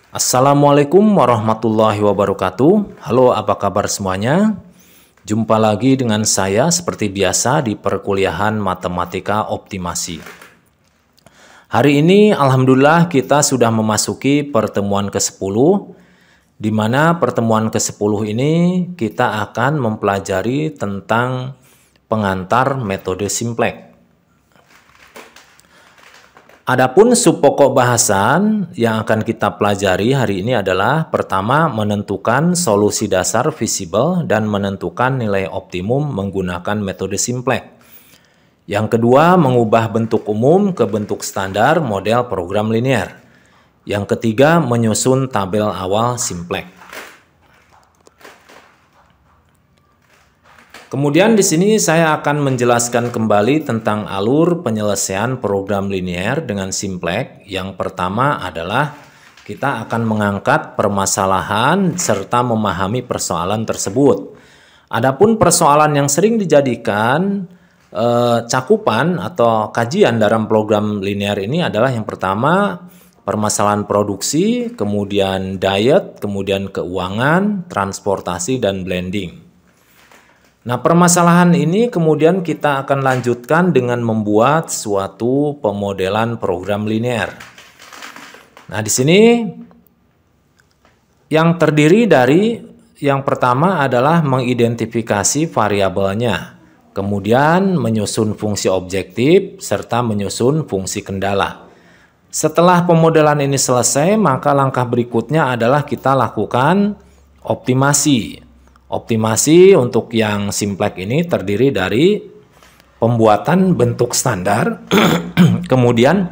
Assalamualaikum warahmatullahi wabarakatuh. Halo, apa kabar semuanya? Jumpa lagi dengan saya seperti biasa di perkuliahan Matematika Optimasi. Hari ini alhamdulillah kita sudah memasuki pertemuan ke-10, di mana pertemuan ke-10 ini kita akan mempelajari tentang pengantar metode simplex. Adapun subpokok bahasan yang akan kita pelajari hari ini adalah pertama menentukan solusi dasar visible dan menentukan nilai optimum menggunakan metode simplex. Yang kedua mengubah bentuk umum ke bentuk standar model program linear. Yang ketiga menyusun tabel awal simplex. Kemudian di sini saya akan menjelaskan kembali tentang alur penyelesaian program linear dengan simplex. Yang pertama adalah kita akan mengangkat permasalahan serta memahami persoalan tersebut. Adapun persoalan yang sering dijadikan cakupan atau kajian dalam program linear ini adalah yang pertama permasalahan produksi, kemudian diet, kemudian keuangan, transportasi, dan blending. Nah, permasalahan ini kemudian kita akan lanjutkan dengan membuat suatu pemodelan program linear. Nah, di sini yang terdiri dari yang pertama adalah mengidentifikasi variabelnya, kemudian menyusun fungsi objektif serta menyusun fungsi kendala. Setelah pemodelan ini selesai, maka langkah berikutnya adalah kita lakukan optimasi. Optimasi untuk yang simplex ini terdiri dari pembuatan bentuk standar, kemudian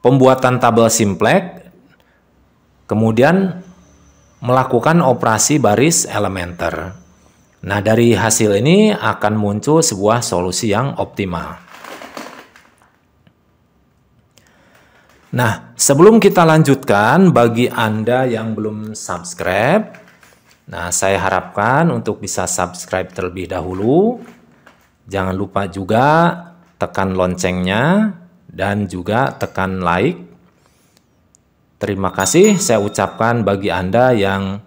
pembuatan tabel simplex, kemudian melakukan operasi baris elementer. Nah, dari hasil ini akan muncul sebuah solusi yang optimal. Nah, sebelum kita lanjutkan, bagi Anda yang belum subscribe, nah, saya harapkan untuk bisa subscribe terlebih dahulu. Jangan lupa juga tekan loncengnya dan juga tekan like. Terima kasih saya ucapkan bagi Anda yang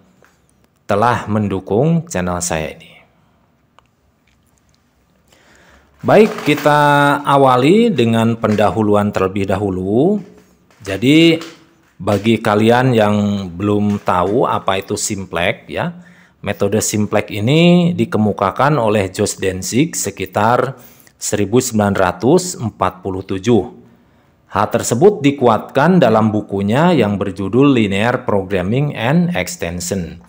telah mendukung channel saya ini. Baik, kita awali dengan pendahuluan terlebih dahulu. Jadi, bagi kalian yang belum tahu apa itu simplex ya, metode simplex ini dikemukakan oleh Jos Denzig sekitar 1947. Hal tersebut dikuatkan dalam bukunya yang berjudul Linear Programming and Extension.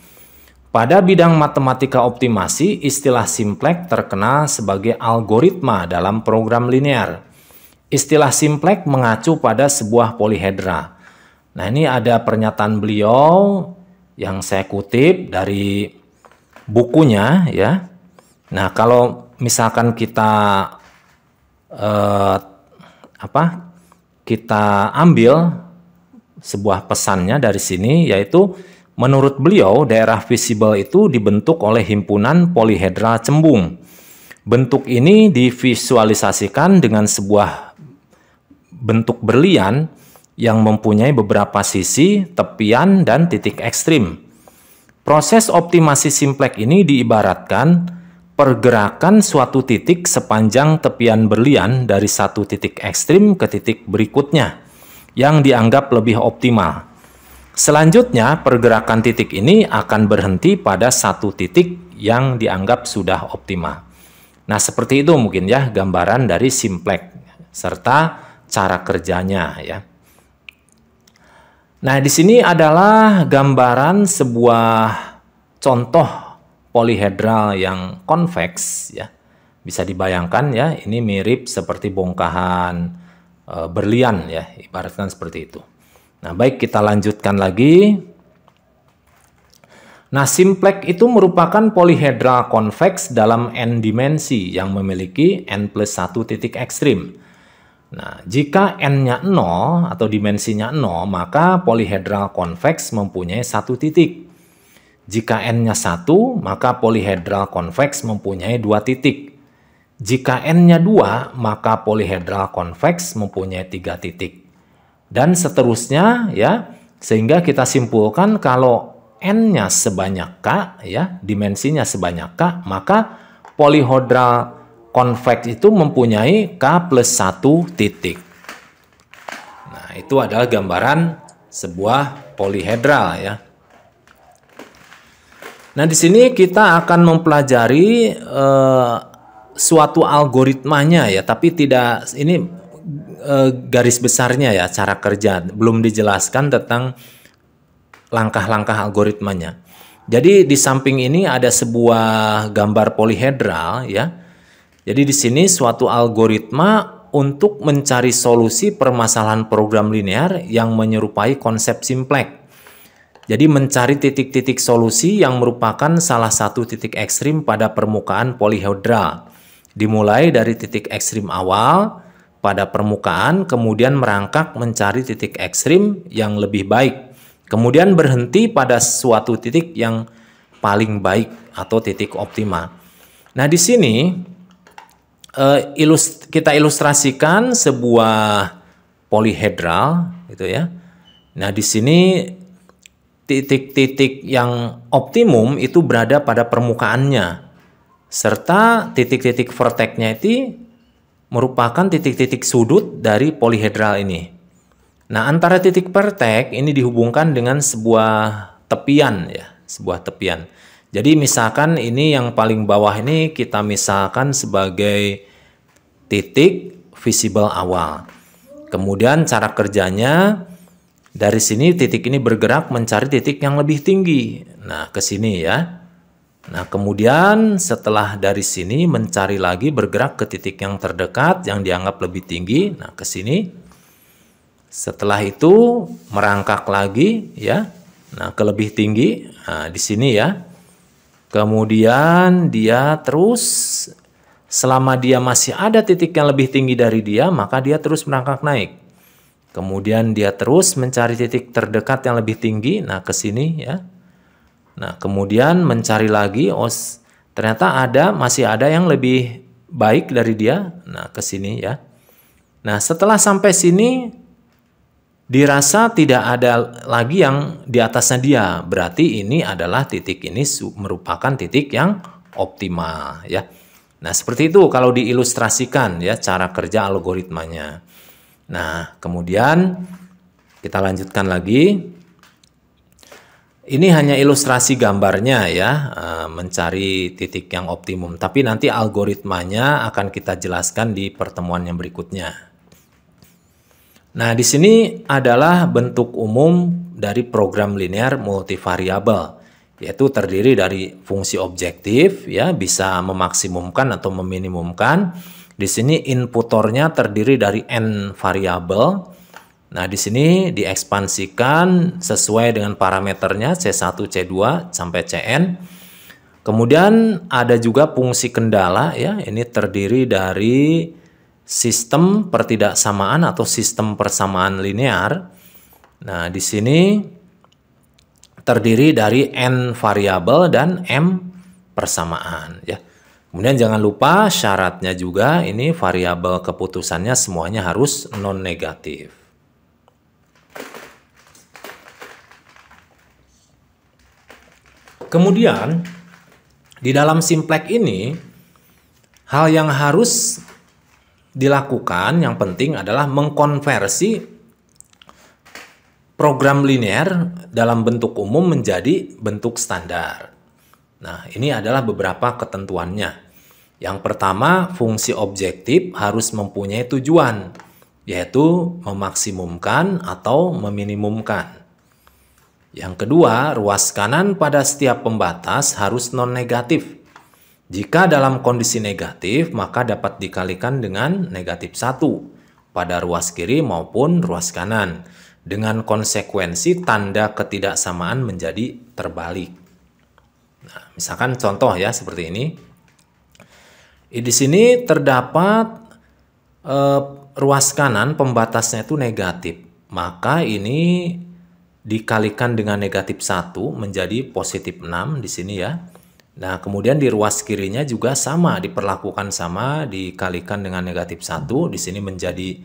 Pada bidang matematika optimasi, istilah simplex terkenal sebagai algoritma dalam program linear. Istilah simplex mengacu pada sebuah polihedra. Nah, ini ada pernyataan beliau yang saya kutip dari bukunya ya. Nah, kalau misalkan kita kita ambil sebuah pesannya dari sini, yaitu menurut beliau daerah visible itu dibentuk oleh himpunan polihedra cembung. Bentuk ini divisualisasikan dengan sebuah bentuk berlian yang mempunyai beberapa sisi, tepian, dan titik ekstrim. Proses optimasi simplex ini diibaratkan pergerakan suatu titik sepanjang tepian berlian dari satu titik ekstrim ke titik berikutnya yang dianggap lebih optimal. Selanjutnya, pergerakan titik ini akan berhenti pada satu titik yang dianggap sudah optimal. Nah, seperti itu mungkin ya gambaran dari simplex serta cara kerjanya ya. Nah, di sini adalah gambaran sebuah contoh polihedral yang konveks ya. Bisa dibayangkan ya, ini mirip seperti bongkahan berlian ya, ibaratkan seperti itu. Nah, baik, kita lanjutkan lagi. Nah, simplex itu merupakan polihedral konveks dalam n dimensi yang memiliki n+1 titik ekstrim. Nah, jika n-nya 0 atau dimensinya 0, maka polihedral konveks mempunyai satu titik. Jika n-nya 1, maka polihedral konveks mempunyai dua titik. Jika n-nya 2, maka polihedral konveks mempunyai 3 titik. Dan seterusnya ya, Sehingga kita simpulkan kalau N-nya sebanyak K, ya, dimensinya sebanyak K, maka polyhedral convex itu mempunyai K plus 1 titik. Nah, itu adalah gambaran sebuah polyhedral, ya. Nah, di sini kita akan mempelajari suatu algoritmanya, ya, tapi tidak ini garis besarnya, ya, cara kerja. Belum dijelaskan tentang langkah-langkah algoritmanya. Jadi di samping ini ada sebuah gambar polyhedral, ya. Jadi di sini suatu algoritma untuk mencari solusi permasalahan program linear yang menyerupai konsep simplex. Jadi mencari titik-titik solusi yang merupakan salah satu titik ekstrim pada permukaan polyhedral. Dimulai dari titik ekstrim awal pada permukaan, kemudian merangkak mencari titik ekstrim yang lebih baik. Kemudian berhenti pada suatu titik yang paling baik atau titik optima. Nah, di sini kita ilustrasikan sebuah polyhedral, gitu ya. Nah, di sini titik-titik yang optimum itu berada pada permukaannya, serta titik-titik vertexnya itu merupakan titik-titik sudut dari polyhedral ini. Nah, antara titik vertex ini dihubungkan dengan sebuah tepian, ya, sebuah tepian. Jadi misalkan ini yang paling bawah ini kita misalkan sebagai titik visible awal. Kemudian cara kerjanya dari sini titik ini bergerak mencari titik yang lebih tinggi. Nah, ke sini, ya. Nah, kemudian setelah dari sini mencari lagi bergerak ke titik yang terdekat yang dianggap lebih tinggi. Nah, ke sini. Setelah itu merangkak lagi, ya. Nah, ke lebih tinggi. Nah, di sini, ya. Kemudian dia terus selama dia masih ada titik yang lebih tinggi dari dia, maka dia terus merangkak naik. Kemudian dia terus mencari titik terdekat yang lebih tinggi. Nah, ke sini, ya. Nah, kemudian mencari lagi. Oh, ternyata masih ada yang lebih baik dari dia. Nah, ke sini, ya. Nah, setelah sampai sini dirasa tidak ada lagi yang di atasnya dia. Berarti ini adalah titik ini merupakan titik yang optimal, ya. Nah, seperti itu kalau diilustrasikan, ya, cara kerja algoritmanya. Nah, kemudian kita lanjutkan lagi. Ini hanya ilustrasi gambarnya, ya, mencari titik yang optimum. Tapi nanti algoritmanya akan kita jelaskan di pertemuan yang berikutnya. Nah, di sini adalah bentuk umum dari program linear multivariabel, yaitu terdiri dari fungsi objektif, ya, bisa memaksimumkan atau meminimumkan. Di sini inputornya terdiri dari n variabel. Nah, di sini diekspansikan sesuai dengan parameternya C1, C2 sampai Cn. Kemudian ada juga fungsi kendala, ya. Ini terdiri dari sistem pertidaksamaan atau sistem persamaan linear. Nah, di sini terdiri dari n variabel dan m persamaan, ya. Kemudian jangan lupa syaratnya juga ini variabel keputusannya semuanya harus non-negatif. Kemudian di dalam simplex ini hal yang harus dilakukan yang penting adalah mengkonversi program linear dalam bentuk umum menjadi bentuk standar. Nah, ini adalah beberapa ketentuannya. Yang pertama, fungsi objektif harus mempunyai tujuan, yaitu memaksimumkan atau meminimumkan. Yang kedua, ruas kanan pada setiap pembatas harus non-negatif. Jika dalam kondisi negatif, maka dapat dikalikan dengan negatif 1 pada ruas kiri maupun ruas kanan, dengan konsekuensi tanda ketidaksamaan menjadi terbalik. Nah, misalkan contoh, ya, seperti ini. Di sini terdapat ruas kanan pembatasnya itu negatif, maka ini dikalikan dengan negatif 1 menjadi positif 6 di sini, ya. Nah, kemudian di ruas kirinya juga sama, diperlakukan sama, dikalikan dengan negatif 1, di sini menjadi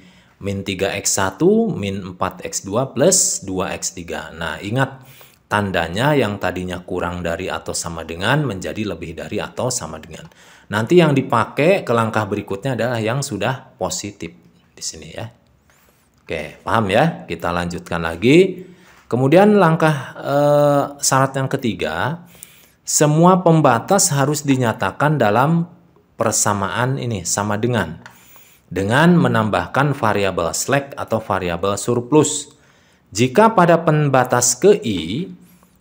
min 3x1 min 4x2 plus 2x3. Nah, ingat tandanya yang tadinya kurang dari atau sama dengan menjadi lebih dari atau sama dengan. Nanti yang dipakai ke langkah berikutnya adalah yang sudah positif di sini ya. Oke, paham ya? Kita lanjutkan lagi. Kemudian langkah syarat yang ketiga, semua pembatas harus dinyatakan dalam persamaan ini sama dengan menambahkan variabel slack atau variabel surplus. Jika pada pembatas ke I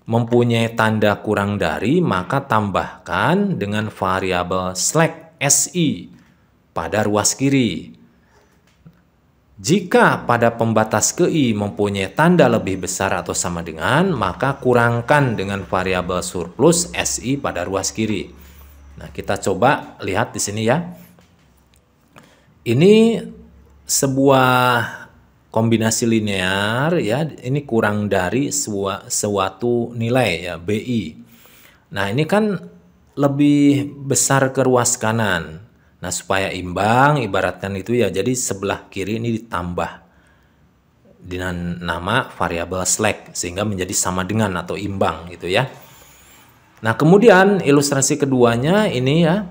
mempunyai tanda kurang dari, maka tambahkan dengan variabel slack SI pada ruas kiri. Jika pada pembatas ke I mempunyai tanda lebih besar atau sama dengan, maka kurangkan dengan variabel surplus SI pada ruas kiri. Nah, kita coba lihat di sini ya. Ini sebuah kombinasi linear ya, ini kurang dari suatu nilai ya, BI. Nah, ini kan lebih besar ke ruas kanan. Nah, supaya imbang ibaratkan itu ya, jadi sebelah kiri ini ditambah dengan nama variabel slack sehingga menjadi sama dengan atau imbang gitu ya. Nah, kemudian ilustrasi keduanya ini ya.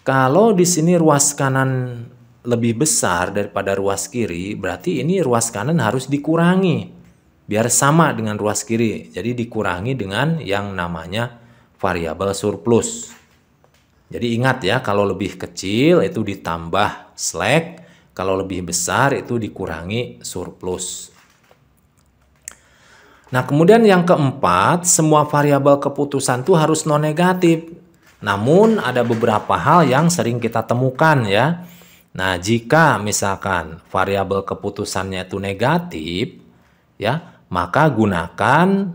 Kalau di sini ruas kanan lebih besar daripada ruas kiri, berarti ini ruas kanan harus dikurangi biar sama dengan ruas kiri. Jadi dikurangi dengan yang namanya variabel surplus. Jadi ingat ya, kalau lebih kecil itu ditambah slack, kalau lebih besar itu dikurangi surplus. Nah, kemudian yang keempat, semua variabel keputusan itu harus non-negatif. Namun ada beberapa hal yang sering kita temukan ya. Nah, jika misalkan variabel keputusannya itu negatif ya, maka gunakan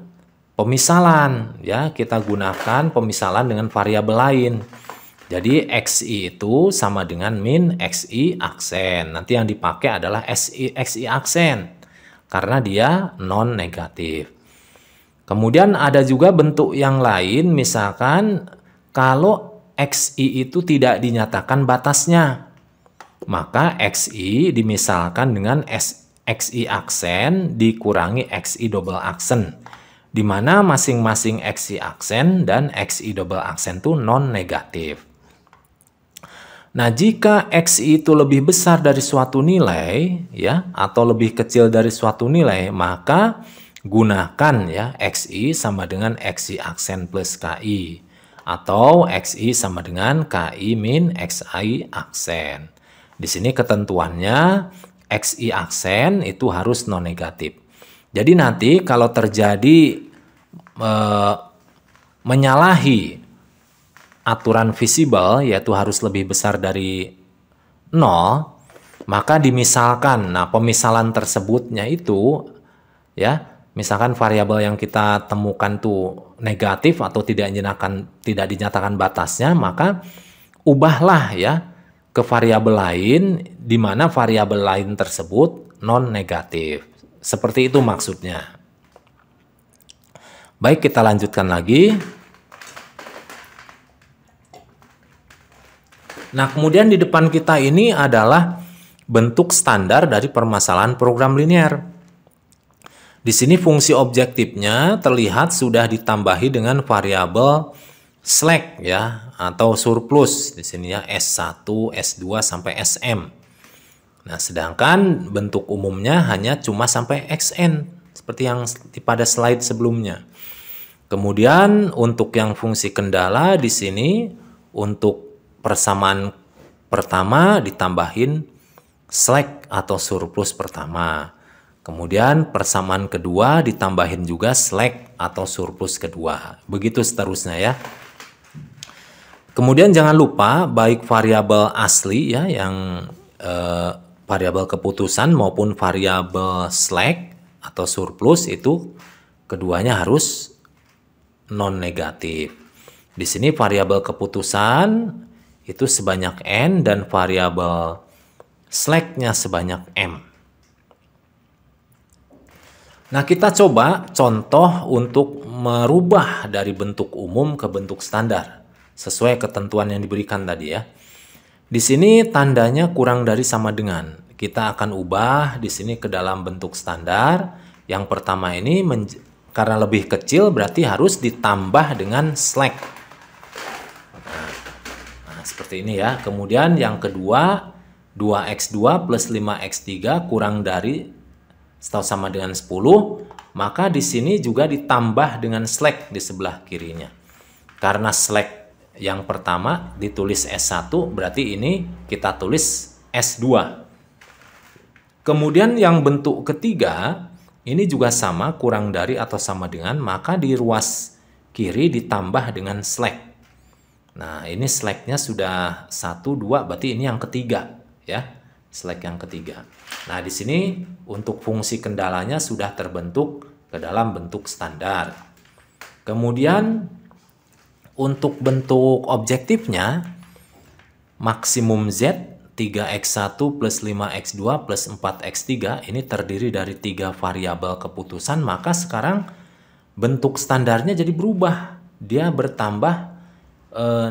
pemisalan ya. Kita gunakan pemisalan dengan variabel lain. Jadi XI itu sama dengan min XI aksen. Nanti yang dipakai adalah XI aksen karena dia non negatif. Kemudian ada juga bentuk yang lain, misalkan kalau XI itu tidak dinyatakan batasnya, maka XI dimisalkan dengan XI aksen dikurangi XI double aksen, di mana masing-masing XI aksen dan XI double aksen itu non-negatif. Nah, jika XI itu lebih besar dari suatu nilai, ya, atau lebih kecil dari suatu nilai, maka gunakan ya XI sama dengan XI aksen plus KI. Atau XI sama dengan KI min XI aksen. Di sini ketentuannya XI aksen itu harus non-negatif. Jadi nanti kalau terjadi menyalahi aturan visible, yaitu harus lebih besar dari 0, maka dimisalkan. Nah, pemisalan tersebutnya itu ya, misalkan variabel yang kita temukan tuh negatif atau tidak dinyatakan batasnya, maka ubahlah ya ke variabel lain di mana variabel lain tersebut non negatif. Seperti itu maksudnya. Baik, kita lanjutkan lagi. Nah, kemudian di depan kita ini adalah bentuk standar dari permasalahan program linear. Di sini fungsi objektifnya terlihat sudah ditambahi dengan variabel slack ya atau surplus di sini ya, S1, S2 sampai SM. Nah, sedangkan bentuk umumnya hanya cuma sampai XN seperti yang pada slide sebelumnya. Kemudian untuk yang fungsi kendala di sini untuk persamaan pertama ditambahin slack atau surplus pertama. Kemudian persamaan kedua ditambahin juga slack atau surplus kedua. Begitu seterusnya ya. Kemudian jangan lupa baik variabel asli ya yang variabel keputusan maupun variabel slack atau surplus itu keduanya harus non negatif. Di sini variabel keputusan itu sebanyak N dan variabel slack-nya sebanyak M. Nah, kita coba contoh untuk merubah dari bentuk umum ke bentuk standar sesuai ketentuan yang diberikan tadi ya. Di sini tandanya kurang dari sama dengan. kita akan ubah di sini ke dalam bentuk standar. Yang pertama ini karena lebih kecil berarti harus ditambah dengan slack. Nah, seperti ini ya. Kemudian yang kedua, 2x2 plus 5x3 kurang dari atau sama dengan 10, maka di sini juga ditambah dengan slack di sebelah kirinya. Karena slack yang pertama ditulis S1, berarti ini kita tulis S2. Kemudian yang bentuk ketiga, ini juga sama, kurang dari atau sama dengan, maka di ruas kiri ditambah dengan slack. Nah, ini slacknya sudah 1, 2, berarti ini yang ketiga ya, slack yang ketiga. Nah, di sini untuk fungsi kendalanya sudah terbentuk ke dalam bentuk standar. Kemudian untuk bentuk objektifnya, maksimum Z 3x1 plus 5x2 plus 4x3 ini terdiri dari 3 variabel keputusan, maka sekarang bentuk standarnya jadi berubah. Dia bertambah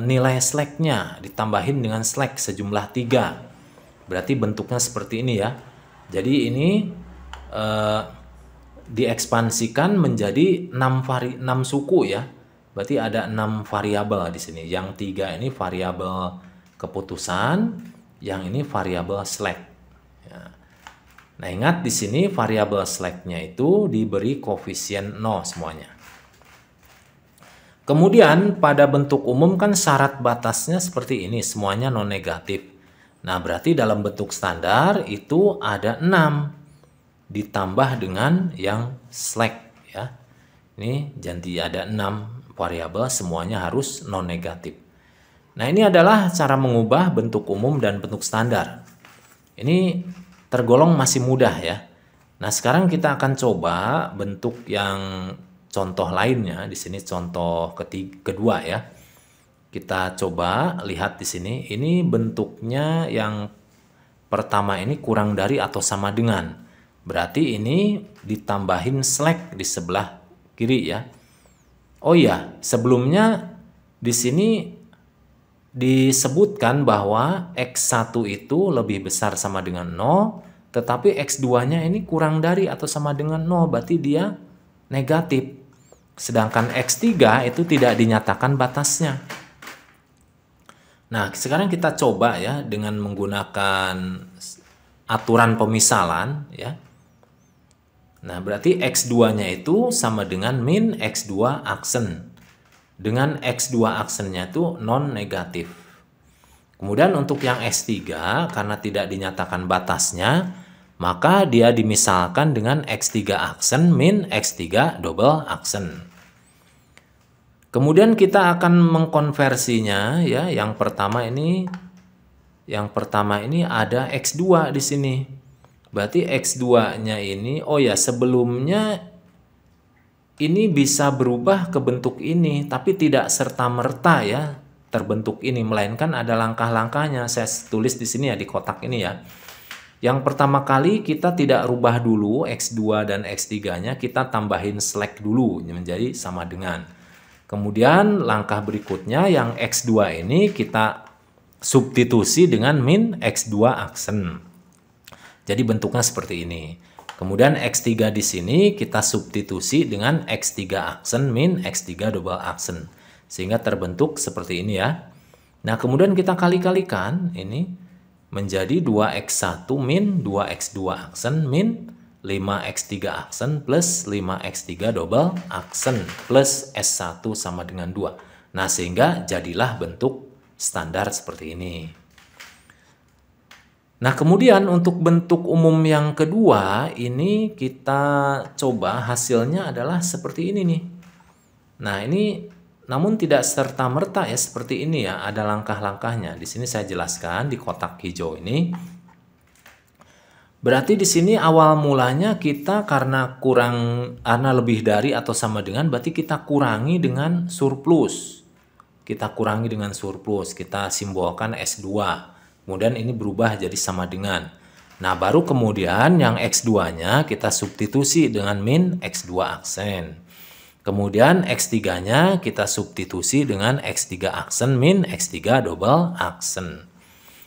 nilai slacknya, ditambahin dengan slack sejumlah 3. Berarti bentuknya seperti ini ya. Jadi ini diekspansikan menjadi 6 suku ya. Berarti ada 6 variabel di sini. Yang 3 ini variabel keputusan, yang ini variabel slack. Ya. Nah, ingat di sini variabel slacknya itu diberi koefisien 0 semuanya. Kemudian pada bentuk umum kan syarat batasnya seperti ini, semuanya non negatif. Nah, berarti dalam bentuk standar itu ada 6 ditambah dengan yang slack ya. Ini jadi ada 6 variabel, semuanya harus non negatif. Nah, ini adalah cara mengubah bentuk umum dan bentuk standar. Ini tergolong masih mudah ya. Nah, sekarang kita akan coba bentuk yang contoh lainnya. Di sini contoh kedua ya. Kita coba lihat di sini. Ini bentuknya yang pertama ini kurang dari atau sama dengan. Berarti ini ditambahin slack di sebelah kiri ya. Oh iya, sebelumnya di sini disebutkan bahwa X1 itu lebih besar sama dengan 0, tetapi X2-nya ini kurang dari atau sama dengan 0, berarti dia negatif. Sedangkan X3 itu tidak dinyatakan batasnya. Nah, sekarang kita coba ya dengan menggunakan aturan pemisalan ya. Nah, berarti X2-nya itu sama dengan min X2 aksen. Dengan X2 aksennya itu non negatif. Kemudian untuk yang X3 karena tidak dinyatakan batasnya, maka dia dimisalkan dengan X3 aksen min X3 double aksen. Kemudian kita akan mengkonversinya ya. Yang pertama ini ada X2 di sini. Berarti X2-nya ini, oh ya, sebelumnya ini bisa berubah ke bentuk ini, tapi tidak serta-merta ya terbentuk ini, melainkan ada langkah-langkahnya. Saya tulis di sini ya, di kotak ini ya. Yang pertama kali kita tidak rubah dulu X2 dan X3-nya, kita tambahin slack dulu menjadi sama dengan. Kemudian langkah berikutnya yang X2 ini kita substitusi dengan min X2 aksen. Jadi bentuknya seperti ini. Kemudian X3 di sini kita substitusi dengan X3 aksen min X3 double aksen. Sehingga terbentuk seperti ini ya. Nah, kemudian kita kali-kalikan ini menjadi 2X1 min 2X2 aksen min 5X3 aksen plus 5X3 double aksen plus S1 sama dengan 2. Nah, sehingga jadilah bentuk standar seperti ini. Nah, kemudian untuk bentuk umum yang kedua, ini kita coba hasilnya adalah seperti ini nih. Nah, ini namun tidak serta-merta ya seperti ini ya, ada langkah-langkahnya. Di sini saya jelaskan di kotak hijau ini. Berarti di sini awal mulanya kita karena lebih dari atau sama dengan, berarti kita kurangi dengan surplus. Kita kurangi dengan surplus, kita simbolkan S2. Kemudian ini berubah jadi sama dengan. Nah, baru kemudian yang X2-nya kita substitusi dengan min X2 aksen. Kemudian X3-nya kita substitusi dengan X3 aksen min X3 double aksen.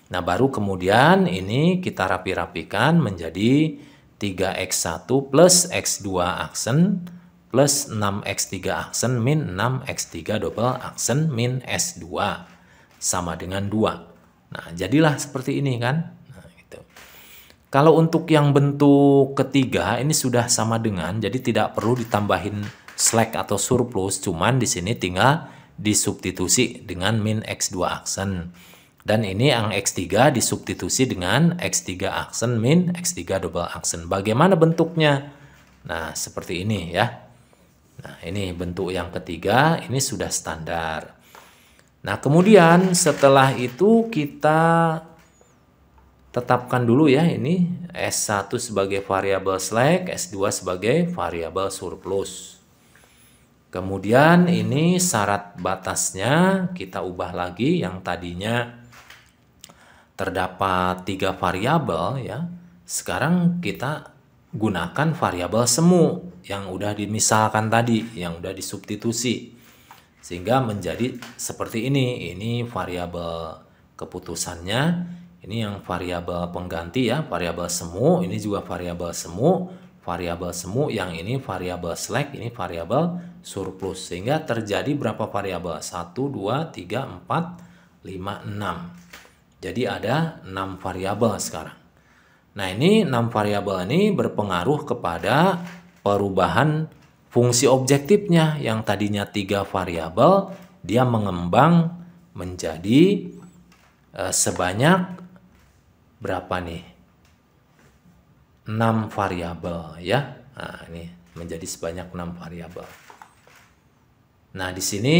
Nah, baru kemudian ini kita rapi-rapikan menjadi 3x1 plus x2 aksen plus 6x3 aksen min 6x3 double aksen min S2 sama dengan 2. Nah, jadilah seperti ini kan. Nah, gitu. Kalau untuk yang bentuk ketiga ini sudah sama dengan, jadi tidak perlu ditambahin slack atau surplus, cuman di sini tinggal disubstitusi dengan min x2 aksen. Dan ini yang X3 disubstitusi dengan X3 aksen min X3 double aksen. Bagaimana bentuknya? Nah, seperti ini ya. Nah, ini bentuk yang ketiga, ini sudah standar. Nah, kemudian setelah itu kita tetapkan dulu ya, ini S1 sebagai variabel slack, S2 sebagai variabel surplus. Kemudian ini syarat batasnya kita ubah lagi, yang tadinya terdapat 3 variabel ya. Sekarang kita gunakan variabel semu yang udah dimisalkan tadi, yang udah disubstitusi. Sehingga menjadi seperti ini. Ini variabel keputusannya, ini yang variabel pengganti ya, variabel semu, ini juga variabel semu, yang ini variabel slack, ini variabel surplus. Sehingga terjadi berapa variabel? 1, 2, 3, 4, 5, 6. Jadi ada 6 variabel sekarang. Nah, ini 6 variabel ini berpengaruh kepada perubahan fungsi objektifnya. Yang tadinya 3 variabel, dia mengembang menjadi sebanyak berapa nih? 6 variabel ya. Nah, ini menjadi sebanyak 6 variabel. Nah, di sini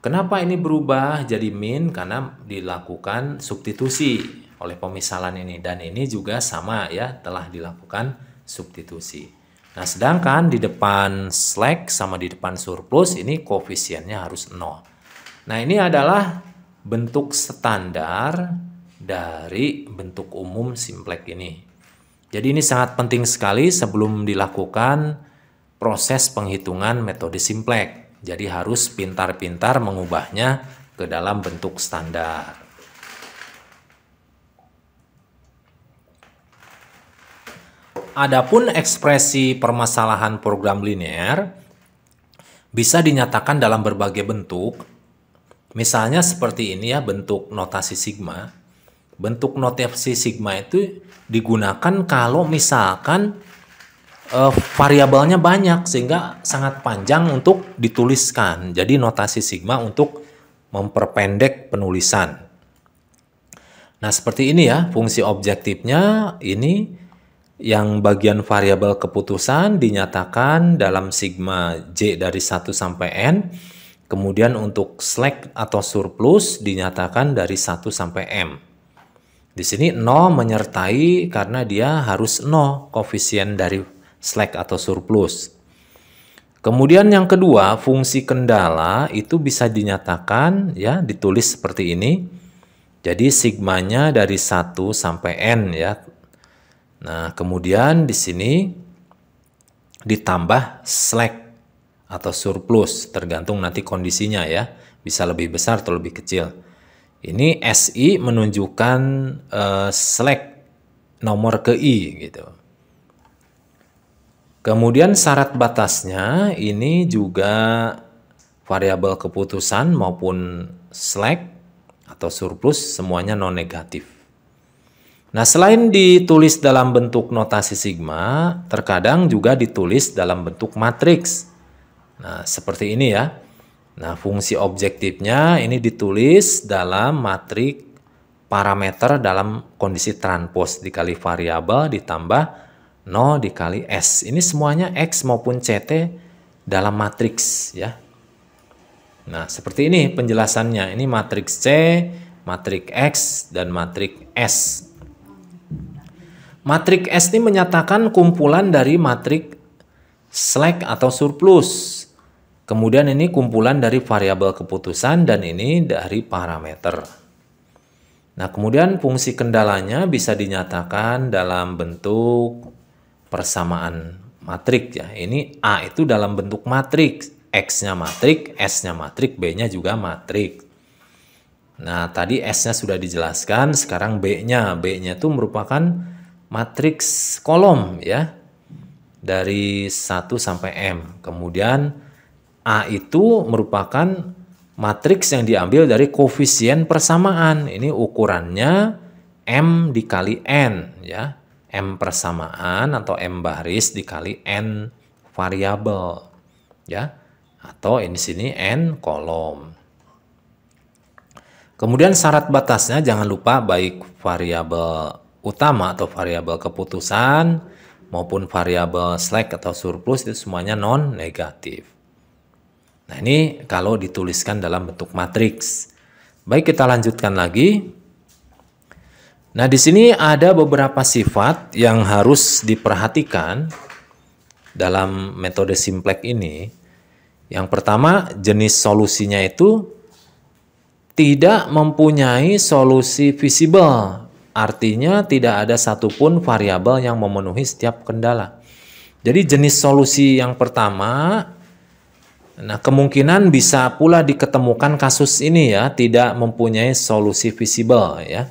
kenapa ini berubah jadi min? Karena dilakukan substitusi oleh pemisalan ini. Dan ini juga sama ya, telah dilakukan substitusi. Nah, sedangkan di depan slack sama di depan surplus ini koefisiennya harus 0. Nah, ini adalah bentuk standar dari bentuk umum simplex ini. Jadi ini sangat penting sekali sebelum dilakukan proses penghitungan metode simplex. Jadi harus pintar-pintar mengubahnya ke dalam bentuk standar. Adapun ekspresi permasalahan program linear bisa dinyatakan dalam berbagai bentuk. Misalnya seperti ini ya, bentuk notasi sigma. Bentuk notasi sigma itu digunakan kalau misalkan variabelnya banyak sehingga sangat panjang untuk dituliskan. Jadi notasi sigma untuk memperpendek penulisan. Nah, seperti ini ya fungsi objektifnya. Ini yang bagian variabel keputusan dinyatakan dalam sigma J dari 1 sampai N. Kemudian untuk slack atau surplus dinyatakan dari 1 sampai M. Di sini 0 menyertai karena dia harus 0 koefisien dari slack atau surplus. Kemudian yang kedua, fungsi kendala itu bisa dinyatakan ya, ditulis seperti ini. Jadi sigmanya dari 1 sampai N ya. Nah, kemudian di sini ditambah slack atau surplus, tergantung nanti kondisinya ya. Bisa lebih besar atau lebih kecil. Ini SI menunjukkan slack nomor ke I gitu. Kemudian syarat batasnya ini juga variabel keputusan maupun slack atau surplus semuanya non negatif. Nah, selain ditulis dalam bentuk notasi sigma, terkadang juga ditulis dalam bentuk matriks. Nah, seperti ini ya. Nah, fungsi objektifnya ini ditulis dalam matriks parameter dalam kondisi transpose dikali variabel ditambah 0 dikali S. Ini semuanya X maupun CT dalam matriks ya. Nah, seperti ini penjelasannya. Ini matriks C, matriks X, dan matriks S. Matriks S ini menyatakan kumpulan dari matriks slack atau surplus. Kemudian ini kumpulan dari variabel keputusan dan ini dari parameter. Nah, kemudian fungsi kendalanya bisa dinyatakan dalam bentuk persamaan matriks ya. Ini A itu dalam bentuk matriks, X-nya matriks, S-nya matriks, B-nya juga matriks. Nah, tadi S-nya sudah dijelaskan, sekarang B-nya. B-nya itu merupakan matriks kolom ya. Dari 1 sampai M. Kemudian A itu merupakan matriks yang diambil dari koefisien persamaan. Ini ukurannya M dikali N ya. M persamaan atau M baris dikali N variabel ya. Atau ini sini N kolom. Kemudian syarat batasnya jangan lupa baik variabel utama atau variabel keputusan maupun variabel slack atau surplus itu semuanya non negatif. Nah, ini kalau dituliskan dalam bentuk matriks. Baik, kita lanjutkan lagi. Nah, di sini ada beberapa sifat yang harus diperhatikan dalam metode simplex ini. Yang pertama, jenis solusinya itu tidak mempunyai solusi visible. Artinya tidak ada satupun variabel yang memenuhi setiap kendala. Jadi jenis solusi yang pertama, nah kemungkinan bisa pula diketemukan kasus ini ya, tidak mempunyai solusi visible ya.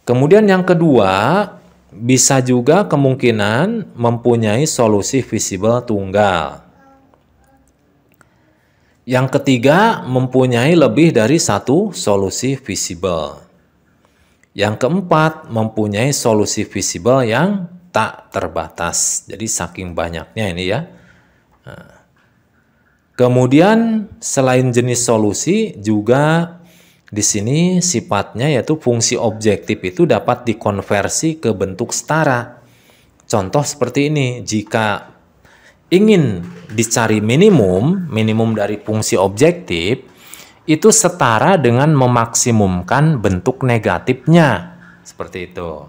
Kemudian yang kedua, bisa juga kemungkinan mempunyai solusi visible tunggal. Yang ketiga, mempunyai lebih dari satu solusi visible. Yang keempat, mempunyai solusi visible yang tak terbatas. Jadi saking banyaknya ini ya. Nah, kemudian selain jenis solusi juga di sini sifatnya yaitu fungsi objektif itu dapat dikonversi ke bentuk setara. Contoh seperti ini, jika ingin dicari minimum dari fungsi objektif, itu setara dengan memaksimumkan bentuk negatifnya. Seperti itu.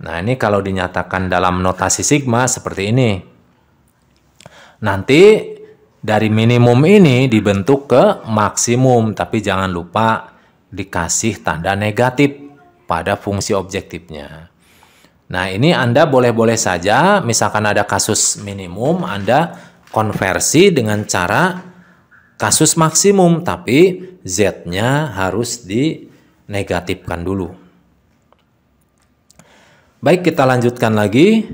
Nah, ini kalau dinyatakan dalam notasi sigma seperti ini. Nanti dari minimum ini dibentuk ke maksimum, tapi jangan lupa dikasih tanda negatif pada fungsi objektifnya. Nah, ini Anda boleh-boleh saja, misalkan ada kasus minimum, Anda konversi dengan cara kasus maksimum, tapi Z-nya harus dinegatifkan dulu. Baik, kita lanjutkan lagi.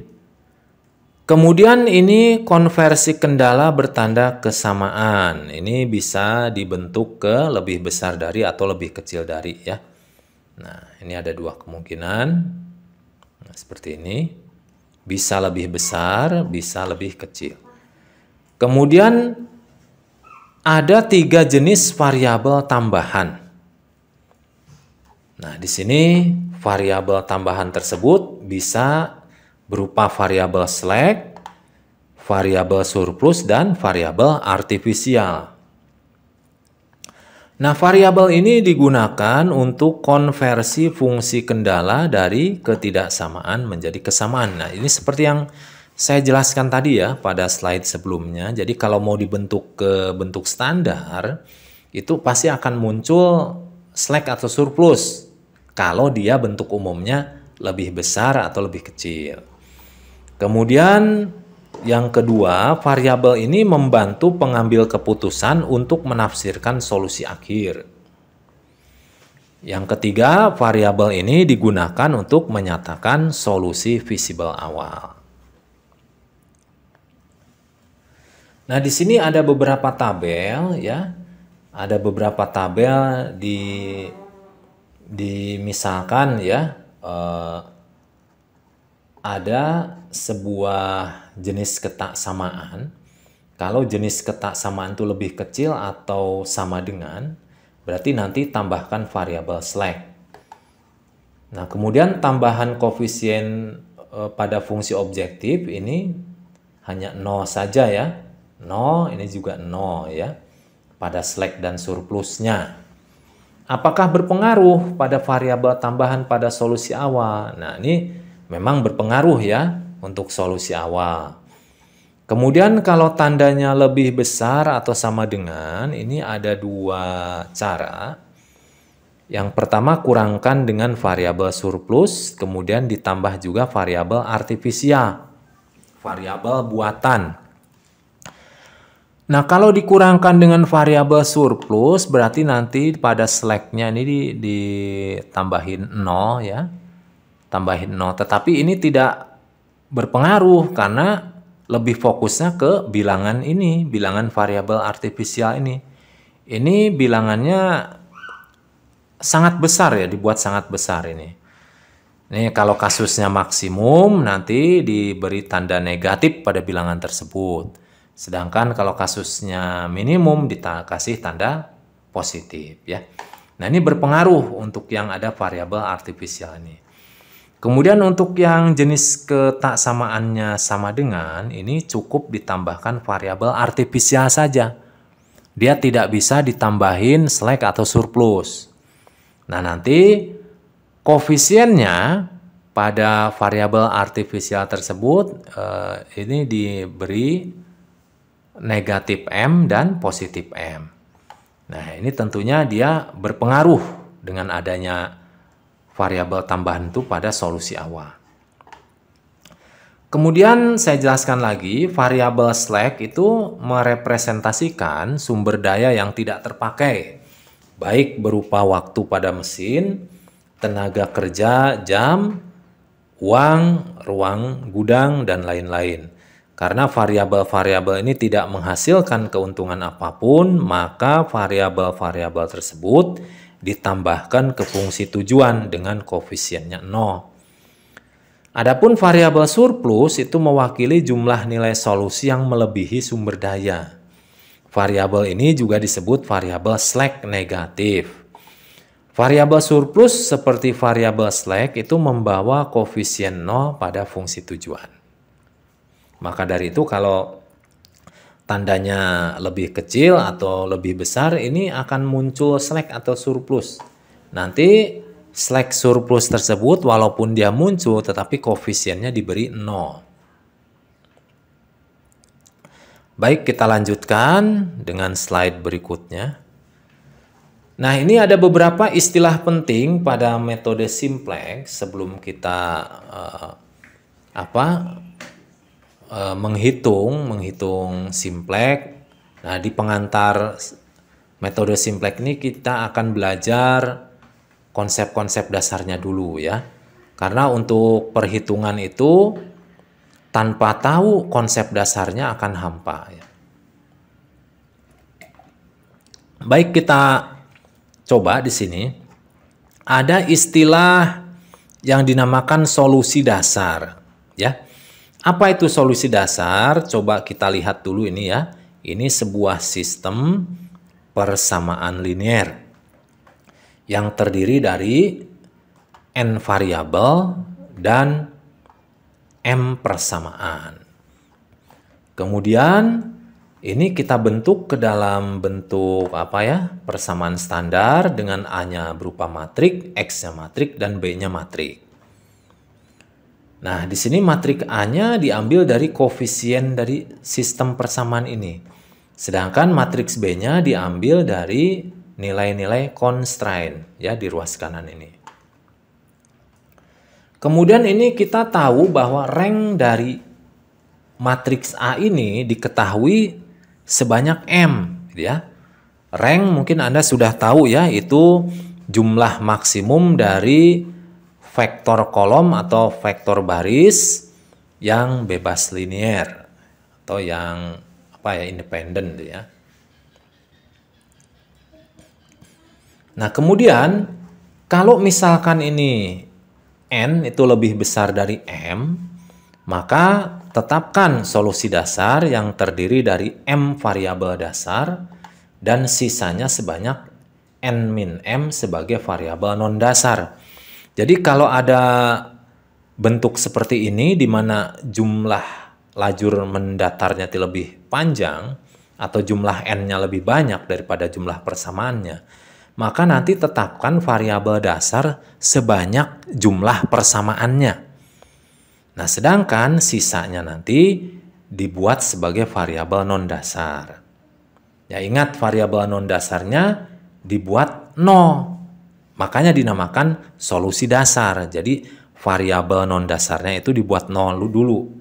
Kemudian ini konversi kendala bertanda kesamaan. Ini bisa dibentuk ke lebih besar dari atau lebih kecil dari ya. Nah, ini ada dua kemungkinan. Nah, seperti ini, bisa lebih besar, bisa lebih kecil. Kemudian ada 3 jenis variabel tambahan. Nah, di sini variabel tambahan tersebut bisa berupa variabel slack, variabel surplus, dan variabel artifisial. Nah, variabel ini digunakan untuk konversi fungsi kendala dari ketidaksamaan menjadi kesamaan. Nah, ini seperti yang saya jelaskan tadi ya pada slide sebelumnya. Jadi kalau mau dibentuk ke bentuk standar, itu pasti akan muncul slack atau surplus kalau dia bentuk umumnya lebih besar atau lebih kecil. Kemudian yang kedua, variabel ini membantu pengambil keputusan untuk menafsirkan solusi akhir. Yang ketiga, variabel ini digunakan untuk menyatakan solusi visible awal. Nah, di sini ada beberapa tabel ya. Ada beberapa tabel misalkan ya, ada sebuah jenis ketaksamaan. Kalau jenis ketaksamaan itu lebih kecil atau sama dengan, berarti nanti tambahkan variabel slack. Nah, kemudian tambahan koefisien pada fungsi objektif ini hanya 0 saja ya. 0, ini juga 0 ya. Pada slack dan surplusnya. Apakah berpengaruh pada variabel tambahan pada solusi awal? Nah, ini memang berpengaruh ya untuk solusi awal. Kemudian kalau tandanya lebih besar atau sama dengan, ini ada 2 cara. Yang pertama, kurangkan dengan variabel surplus, kemudian ditambah juga variabel artifisial, variabel buatan. Nah, kalau dikurangkan dengan variabel surplus, berarti nanti pada slack-nya ini ditambahin 0 ya. Tambahin 0, tetapi ini tidak berpengaruh karena lebih fokusnya ke bilangan ini, bilangan variabel artifisial ini. Ini bilangannya sangat besar ya, dibuat sangat besar ini. Nih, kalau kasusnya maksimum nanti diberi tanda negatif pada bilangan tersebut. Sedangkan kalau kasusnya minimum dikasih tanda positif ya. Nah, ini berpengaruh untuk yang ada variabel artifisial ini. Kemudian untuk yang jenis ketaksamaannya sama dengan, ini cukup ditambahkan variabel artifisial saja. Dia tidak bisa ditambahin slack atau surplus. Nah, nanti koefisiennya pada variabel artifisial tersebut ini diberi negatif M dan positif M. Nah, ini tentunya dia berpengaruh dengan adanya variabel tambahan itu pada solusi awal. Kemudian saya jelaskan lagi, variabel slack itu merepresentasikan sumber daya yang tidak terpakai, baik berupa waktu pada mesin, tenaga kerja, jam, uang, ruang gudang, dan lain-lain. Karena variabel-variabel ini tidak menghasilkan keuntungan apapun, maka variabel-variabel tersebut ditambahkan ke fungsi tujuan dengan koefisiennya 0. Adapun variabel surplus itu mewakili jumlah nilai solusi yang melebihi sumber daya. Variabel ini juga disebut variabel slack negatif. Variabel surplus seperti variabel slack itu membawa koefisien 0 pada fungsi tujuan. Maka dari itu kalau tandanya lebih kecil atau lebih besar, ini akan muncul slack atau surplus. Nanti slack surplus tersebut walaupun dia muncul tetapi koefisiennya diberi 0. Baik, kita lanjutkan dengan slide berikutnya. Nah, ini ada beberapa istilah penting pada metode simplex sebelum kita menghitung simplex. Nah, di pengantar metode simplex ini kita akan belajar konsep-konsep dasarnya dulu ya. Karena untuk perhitungan itu tanpa tahu konsep dasarnya akan hampa ya. Baik, kita coba di sini. Ada istilah yang dinamakan solusi dasar ya. Apa itu solusi dasar? Coba kita lihat dulu ini ya. Ini sebuah sistem persamaan linear yang terdiri dari n variabel dan m persamaan. Kemudian ini kita bentuk ke dalam bentuk persamaan standar dengan A-nya berupa matrik, X-nya matrik, dan B-nya matrik. Nah, di sini matrik A-nya diambil dari koefisien dari sistem persamaan ini. Sedangkan matriks B-nya diambil dari nilai-nilai constraint ya di ruas kanan ini. Kemudian ini kita tahu bahwa rank dari matriks A ini diketahui sebanyak M ya. Rank mungkin Anda sudah tahu ya, itu jumlah maksimum dari vektor kolom atau vektor baris yang bebas linear atau yang independen ya. Nah, kemudian kalau misalkan ini n itu lebih besar dari m, maka tetapkan solusi dasar yang terdiri dari m variabel dasar dan sisanya sebanyak n min m sebagai variabel non dasar. Jadi kalau ada bentuk seperti ini di mana jumlah lajur mendatarnya lebih panjang atau jumlah n-nya lebih banyak daripada jumlah persamaannya, maka nanti tetapkan variabel dasar sebanyak jumlah persamaannya. Nah, sedangkan sisanya nanti dibuat sebagai variabel non dasar. Ya, ingat variabel non dasarnya dibuat 0. Makanya dinamakan solusi dasar. Jadi variabel non dasarnya itu dibuat 0 dulu.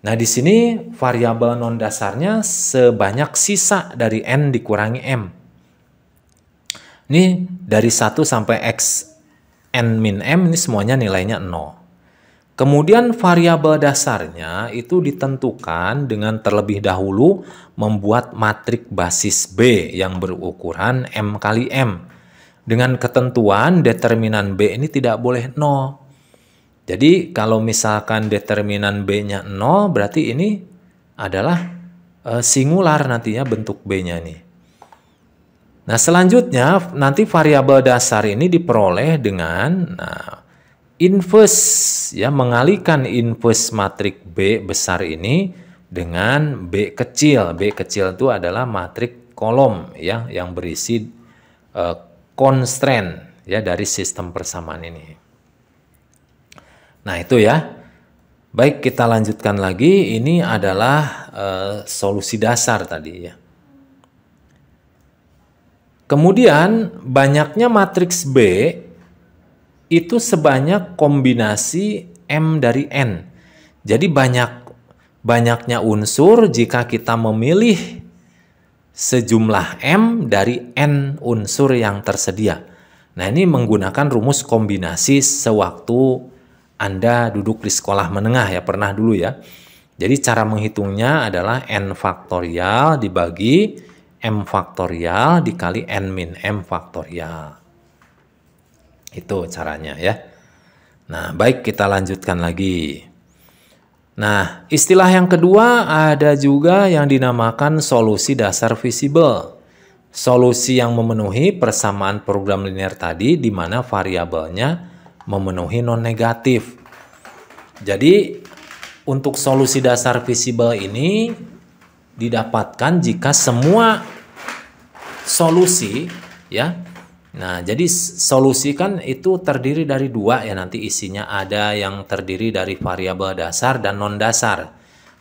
Nah, di sini variabel non dasarnya sebanyak sisa dari N dikurangi M. Ini dari 1 sampai X N min M ini semuanya nilainya 0. Kemudian variabel dasarnya itu ditentukan dengan terlebih dahulu membuat matrik basis B yang berukuran M kali M. Dengan ketentuan determinan B ini tidak boleh 0. Jadi kalau misalkan determinan B-nya 0 berarti ini adalah singular nantinya bentuk B-nya nih. Nah, selanjutnya nanti variabel dasar ini diperoleh dengan inverse, ya, mengalihkan inverse matrik B besar ini dengan B kecil. B kecil itu adalah matrik kolom, ya, yang berisi constraint, ya, dari sistem persamaan ini. Nah, itu ya. Baik, kita lanjutkan lagi. Ini adalah solusi dasar tadi, ya. Kemudian banyaknya matriks B itu sebanyak kombinasi M dari N. Jadi banyaknya unsur jika kita memilih sejumlah M dari N unsur yang tersedia. Nah, ini menggunakan rumus kombinasi sewaktu Anda duduk di sekolah menengah, ya, pernah dulu ya. Jadi cara menghitungnya adalah N faktorial dibagi M faktorial dikali N min M faktorial. Itu caranya, ya. Nah, baik, kita lanjutkan lagi. Nah, istilah yang kedua ada juga yang dinamakan solusi dasar visible. Solusi yang memenuhi persamaan program linear tadi di mana variabelnya memenuhi non-negatif. Jadi, untuk solusi dasar visible ini didapatkan jika semua solusi, ya. Nah, jadi solusi kan itu terdiri dari dua, ya, nanti isinya ada yang terdiri dari variabel dasar dan non dasar.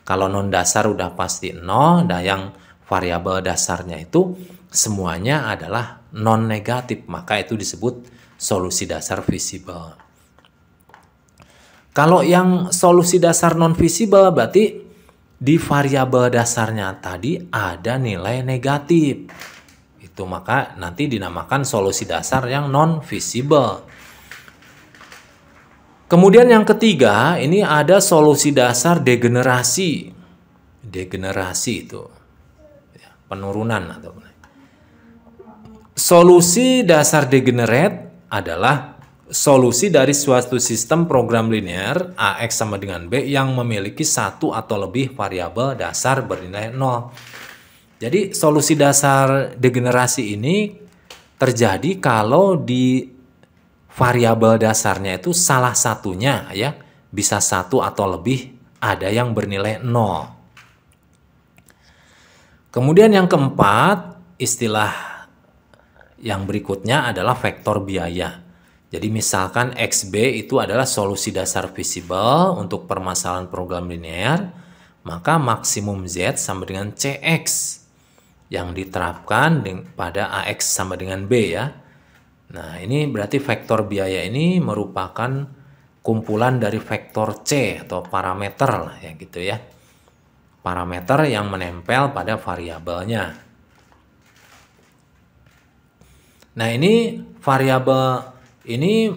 Kalau non dasar udah pasti 0, dan yang variabel dasarnya itu semuanya adalah non negatif, maka itu disebut solusi dasar visible. Kalau yang solusi dasar non visible berarti di variabel dasarnya tadi ada nilai negatif. Itu maka nanti dinamakan solusi dasar yang non visible. Kemudian yang ketiga, ini ada solusi dasar degenerasi. Degenerasi itu ya, penurunan atau solusi dasar degenerate adalah solusi dari suatu sistem program linear AX sama dengan B yang memiliki satu atau lebih variabel dasar bernilai 0. Jadi solusi dasar degenerasi ini terjadi kalau di variabel dasarnya itu salah satunya, ya, bisa satu atau lebih ada yang bernilai 0. Kemudian yang keempat, istilah yang berikutnya adalah vektor biaya. Jadi misalkan XB itu adalah solusi dasar visible untuk permasalahan program linear, maka maksimum Z sama dengan CX yang diterapkan pada AX sama dengan B, ya. Nah, ini berarti vektor biaya ini merupakan kumpulan dari vektor C atau parameter lah, ya, gitu ya. Parameter yang menempel pada variabelnya. Nah, ini variabel ini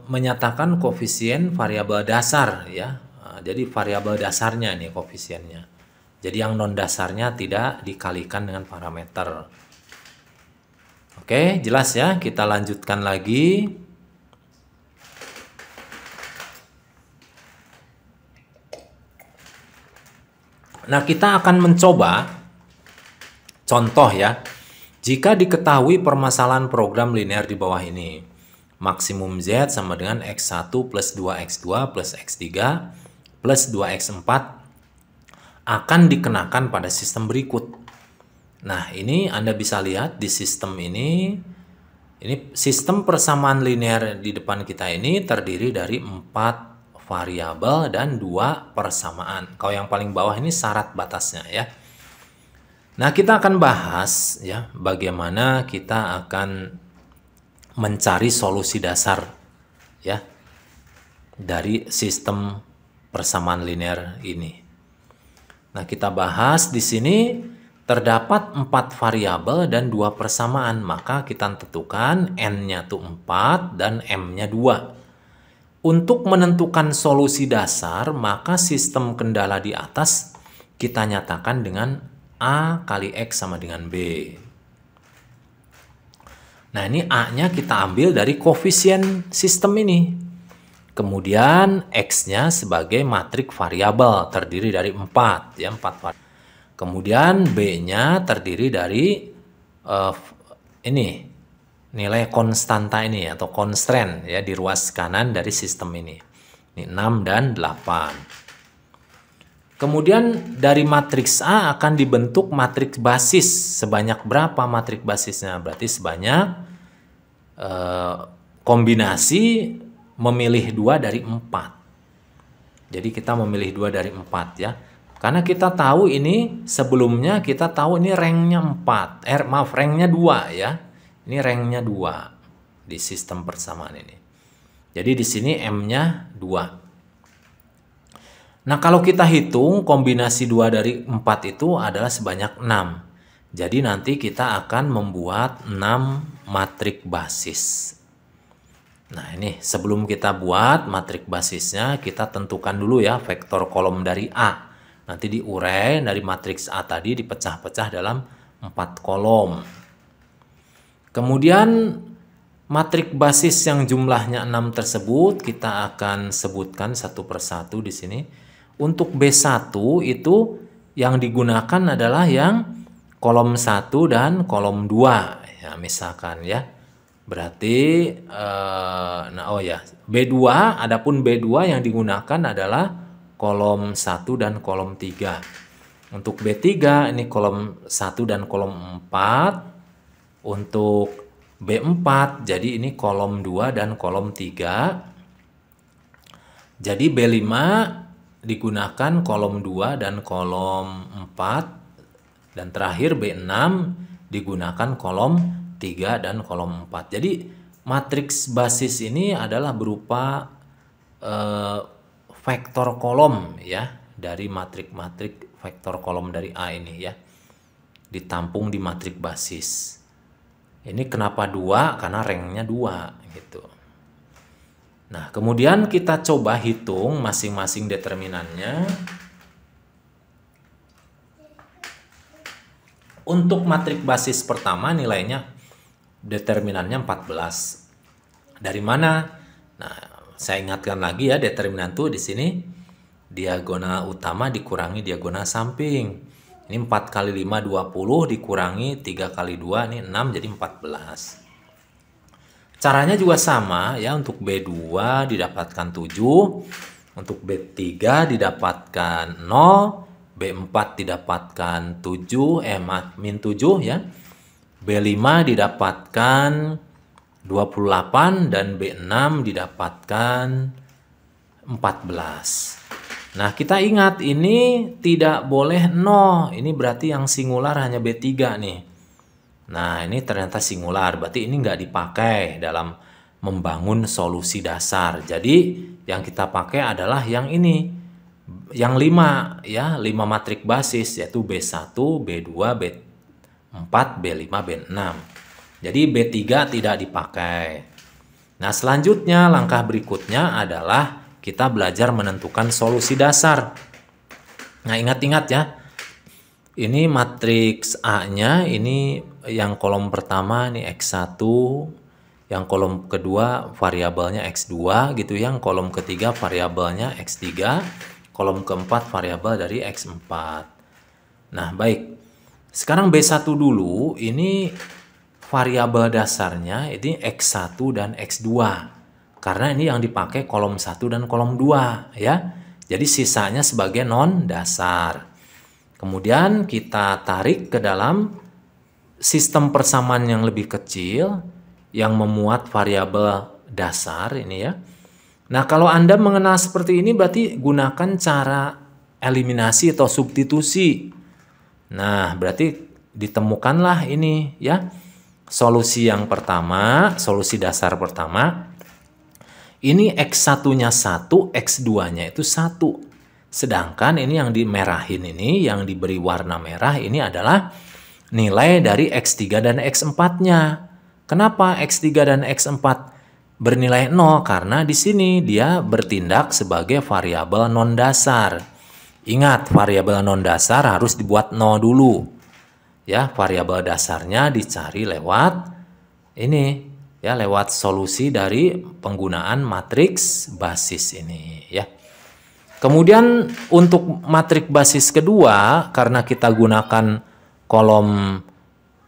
menyatakan koefisien variabel dasar, ya. Jadi variabel dasarnya nih koefisiennya. Jadi yang non dasarnya tidak dikalikan dengan parameter. Oke, jelas ya. Kita lanjutkan lagi. Nah, kita akan mencoba contoh, ya. Jika diketahui permasalahan program linear di bawah ini, maksimum Z sama dengan X1 plus 2X2 plus X3 plus 2X4 akan dikenakan pada sistem berikut. Nah, ini Anda bisa lihat di sistem ini sistem persamaan linear di depan kita ini terdiri dari 4 variabel dan 2 persamaan. Kalau yang paling bawah ini syarat batasnya, ya. Nah, kita akan bahas, ya, bagaimana kita akan mencari solusi dasar, ya, dari sistem persamaan linear ini. Nah, kita bahas di sini terdapat 4 variabel dan 2 persamaan, maka kita tentukan n-nya tuh 4 dan m-nya 2. Untuk menentukan solusi dasar, maka sistem kendala di atas kita nyatakan dengan A kali X sama dengan B. Nah, ini A-nya kita ambil dari koefisien sistem ini. Kemudian X-nya sebagai matrik variabel terdiri dari 4, ya, 4 variabel. Kemudian B-nya terdiri dari ini nilai konstanta ini atau constraint ya di ruas kanan dari sistem ini. Ini 6 dan 8. Kemudian dari matriks A akan dibentuk matriks basis. Sebanyak berapa matriks basisnya? Berarti sebanyak kombinasi memilih 2 dari 4. Jadi kita memilih 2 dari 4 ya. Karena kita tahu ini sebelumnya kita tahu ini ranknya 4. Ranknya 2 ya. Ini ranknya 2 di sistem persamaan ini. Jadi di sini M-nya 2. Nah, kalau kita hitung kombinasi 2 dari 4 itu adalah sebanyak 6. Jadi nanti kita akan membuat 6 matrik basis. Nah, ini sebelum kita buat matrik basisnya, kita tentukan dulu ya vektor kolom dari A. Nanti diurai dari matriks A tadi dipecah-pecah dalam 4 kolom. Kemudian matrik basis yang jumlahnya 6 tersebut kita akan sebutkan satu persatu di sini. Untuk B1 itu yang digunakan adalah yang kolom 1 dan kolom 2. Ya, misalkan ya. Berarti B2, adapun B2 yang digunakan adalah kolom 1 dan kolom 3. Untuk B3 ini kolom 1 dan kolom 4. Untuk B4 jadi ini kolom 2 dan kolom 3. Jadi B5 digunakan kolom 2 dan kolom 4. Dan terakhir B6 digunakan kolom 3 dan kolom 4. Jadi matriks basis ini adalah berupa vektor kolom ya, dari matrik-matrik vektor kolom dari A ini ya, ditampung di matrik basis. Ini kenapa 2? Karena ranknya 2 gitu. Nah, kemudian kita coba hitung masing-masing determinannya. Untuk matrik basis pertama nilainya determinannya 14. Dari mana? Nah, saya ingatkan lagi ya, determinan itu di sini diagonal utama dikurangi diagonal samping. Ini 4 kali 5 20 dikurangi 3 kali 2 ini 6 jadi 14. Caranya juga sama ya, untuk B2 didapatkan 7, untuk B3 didapatkan 0, B4 didapatkan 7 ya. B5 didapatkan 28 dan B6 didapatkan 14. Nah, kita ingat ini tidak boleh 0. Ini berarti yang singular hanya B3 nih. Nah, ini ternyata singular. Berarti ini nggak dipakai dalam membangun solusi dasar. Jadi, yang kita pakai adalah yang ini. Yang 5 ya, 5 matrik basis yaitu B1, B2, B4, B5, B6. Jadi B3 tidak dipakai. Nah, selanjutnya langkah berikutnya adalah kita belajar menentukan solusi dasar. Nah, ingat-ingat ya. Ini matriks A-nya, ini yang kolom pertama ini X1, yang kolom kedua variabelnya X2 gitu, yang kolom ketiga variabelnya X3, kolom keempat variabel dari X4. Nah, baik. Sekarang B1 dulu, ini variabel dasarnya ini X1 dan X2. Karena ini yang dipakai kolom 1 dan kolom 2 ya. Jadi sisanya sebagai non dasar. Kemudian kita tarik ke dalam sistem persamaan yang lebih kecil yang memuat variabel dasar ini ya. Nah, kalau Anda mengenal seperti ini berarti gunakan cara eliminasi atau substitusi. Nah, berarti ditemukanlah ini ya. Solusi yang pertama, solusi dasar pertama. Ini X1-nya 1, X2-nya itu 1. Sedangkan ini yang dimerahin ini, yang diberi warna merah ini adalah nilai dari X3 dan X4-nya. Kenapa X3 dan X4 bernilai 0? Karena di sini dia bertindak sebagai variabel non-dasar. Ingat, variabel non-dasar harus dibuat 0 dulu. Ya, variabel dasarnya dicari lewat ini, ya, lewat solusi dari penggunaan matriks basis ini, ya. Kemudian untuk matriks basis kedua, karena kita gunakan kolom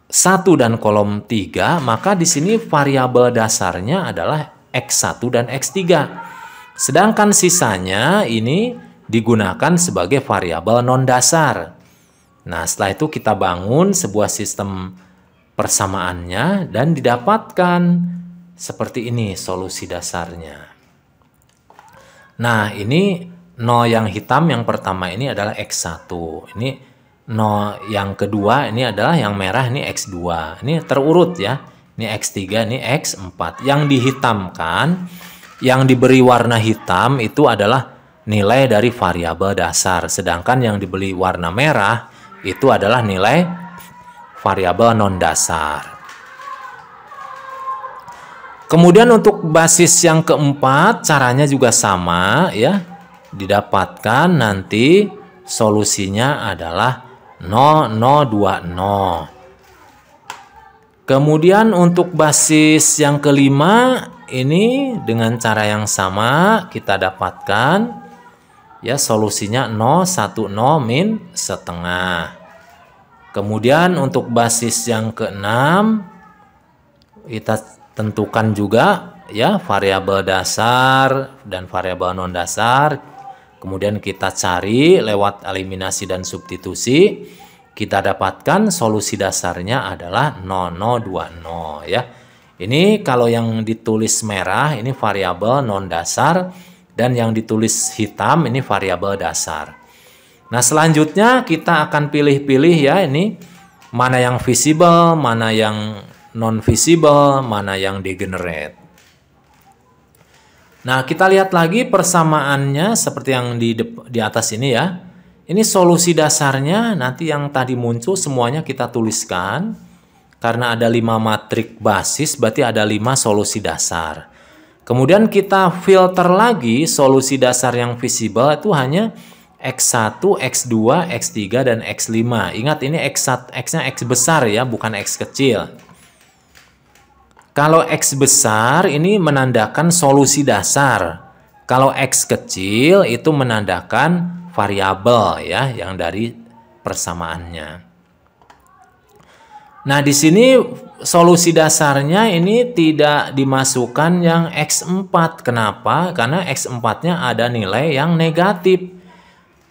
1 dan kolom 3, maka di sini variabel dasarnya adalah X1 dan X3. Sedangkan sisanya ini digunakan sebagai variabel non-dasar. Nah, setelah itu kita bangun sebuah sistem persamaannya dan didapatkan seperti ini solusi dasarnya. Nah, ini 0 yang hitam yang pertama ini adalah X1. Ini 0 yang kedua ini adalah yang merah, ini X2. Ini terurut ya. Ini X3, ini X4. Yang dihitamkan, yang diberi warna hitam itu adalah nilai dari variabel dasar. Sedangkan yang diberi warna merah itu adalah nilai variabel non-dasar. Kemudian untuk basis yang keempat caranya juga sama ya. Didapatkan nanti solusinya adalah 0, 0, 2, 0. Kemudian untuk basis yang kelima ini dengan cara yang sama kita dapatkan ya solusinya 0, 1, 0, min setengah. Kemudian untuk basis yang keenam kita tentukan juga ya variabel dasar dan variabel non dasar. Kemudian kita cari lewat eliminasi dan substitusi, kita dapatkan solusi dasarnya adalah 0020 ya. Ini kalau yang ditulis merah ini variabel non dasar dan yang ditulis hitam ini variabel dasar. Nah, selanjutnya kita akan pilih-pilih ya ini mana yang visible, mana yang non visible, mana yang degenerate. Nah, kita lihat lagi persamaannya seperti yang di atas ini ya. Ini solusi dasarnya nanti yang tadi muncul semuanya kita tuliskan. Karena ada 5 matrik basis berarti ada 5 solusi dasar. Kemudian kita filter lagi solusi dasar yang visible itu hanya X1, X2, X3, dan X5. Ingat ini X-nya X besar ya, bukan X kecil. Kalau X besar ini menandakan solusi dasar. Kalau X kecil itu menandakan variabel ya yang dari persamaannya. Nah, di sini solusi dasarnya ini tidak dimasukkan yang X4. Kenapa? Karena X4-nya ada nilai yang negatif.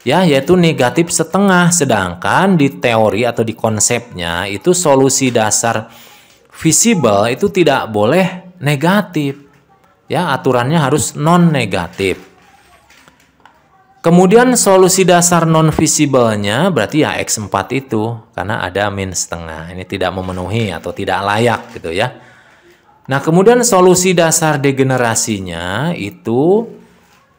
Ya, yaitu negatif setengah. Sedangkan di teori atau di konsepnya itu solusi dasar visible itu tidak boleh negatif. Ya, aturannya harus non negatif. Kemudian solusi dasar non visible-nya berarti ya X4 itu karena ada min setengah. Ini tidak memenuhi atau tidak layak gitu ya. Nah, kemudian solusi dasar degenerasinya itu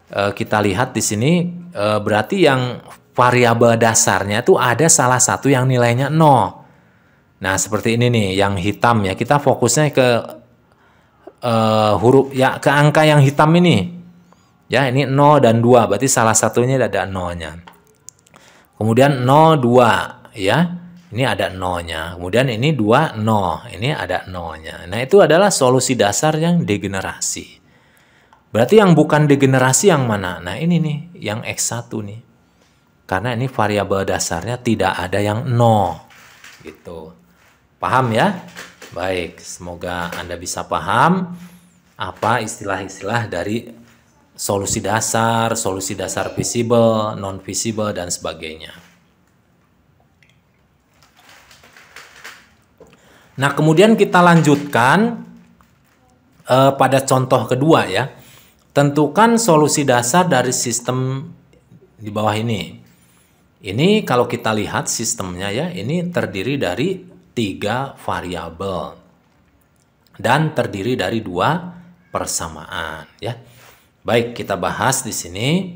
kita lihat di sini berarti yang variabel dasarnya itu ada salah satu yang nilainya 0. Nah, seperti ini nih, yang hitam ya. Kita fokusnya ke huruf ya, ke angka yang hitam ini. Ya, ini 0 dan 2, berarti salah satunya ada 0-nya. Kemudian 0, 2 ya. Ini ada 0-nya. Kemudian ini 2, 0. Ini ada 0-nya. Nah, itu adalah solusi dasar yang degenerasi. Berarti yang bukan degenerasi yang mana? Nah, ini nih, yang X1 nih. Karena ini variabel dasarnya tidak ada yang 0. Gitu. Paham ya? Baik, semoga Anda bisa paham apa istilah-istilah dari solusi dasar visible, non visible, dan sebagainya. Nah, kemudian kita lanjutkan pada contoh kedua ya. Tentukan solusi dasar dari sistem di bawah ini. Ini kalau kita lihat sistemnya ya, ini terdiri dari 3 variabel dan terdiri dari 2 persamaan ya. Baik, kita bahas di sini.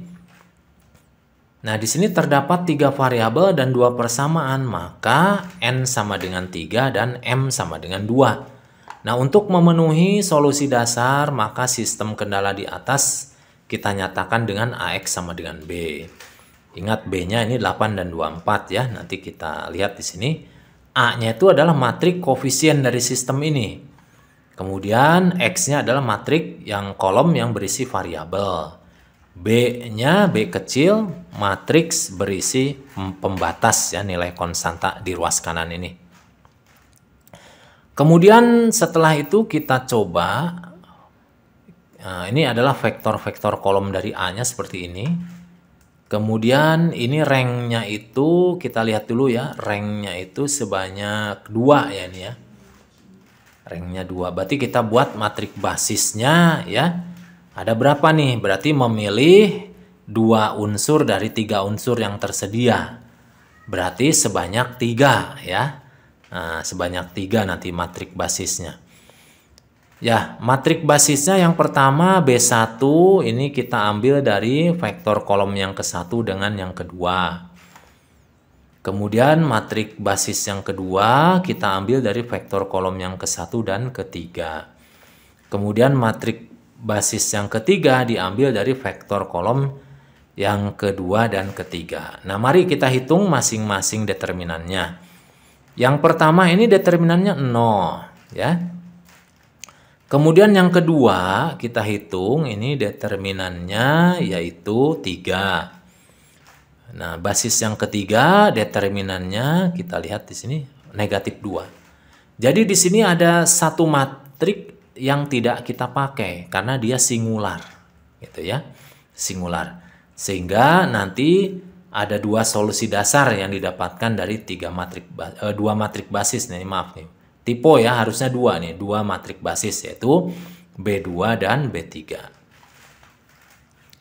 Nah, di sini terdapat 3 variabel dan 2 persamaan, maka N sama dengan 3 dan M sama dengan 2. Nah, untuk memenuhi solusi dasar, maka sistem kendala di atas kita nyatakan dengan AX sama dengan B. Ingat B-nya ini 8 dan 24 ya. Nanti kita lihat di sini. A-nya itu adalah matrik koefisien dari sistem ini. Kemudian X-nya adalah matrik yang kolom yang berisi variabel. B-nya, B kecil, matriks berisi pembatas ya, nilai konstanta di ruas kanan ini. Kemudian setelah itu kita coba, nah, ini adalah vektor-vektor kolom dari A-nya seperti ini. Kemudian ini ranknya itu, kita lihat dulu ya, ranknya itu sebanyak 2 ya ini ya. Ranknya 2, berarti kita buat matrik basisnya ya. Ada berapa nih? Berarti memilih 2 unsur dari 3 unsur yang tersedia. Berarti sebanyak 3 ya. Nah, sebanyak 3 nanti matrik basisnya. Ya, matrik basisnya yang pertama B1 ini kita ambil dari vektor kolom yang ke-1 dengan yang kedua. Kemudian matrik basis yang kedua kita ambil dari vektor kolom yang ke-1 dan ketiga. Kemudian matrik basis yang ketiga diambil dari vektor kolom yang kedua dan ketiga. Nah, mari kita hitung masing-masing determinannya. Yang pertama ini determinannya 0 ya. Kemudian yang kedua kita hitung ini determinannya yaitu 3. Nah, basis yang ketiga determinannya kita lihat di sini negatif 2. Jadi di sini ada satu matrik yang tidak kita pakai karena dia singular gitu ya, singular, sehingga nanti ada 2 solusi dasar yang didapatkan dari 2 matrik basis nih, maaf nih, tipe ya, harusnya 2 nih, 2 matrik basis yaitu B2 dan B3.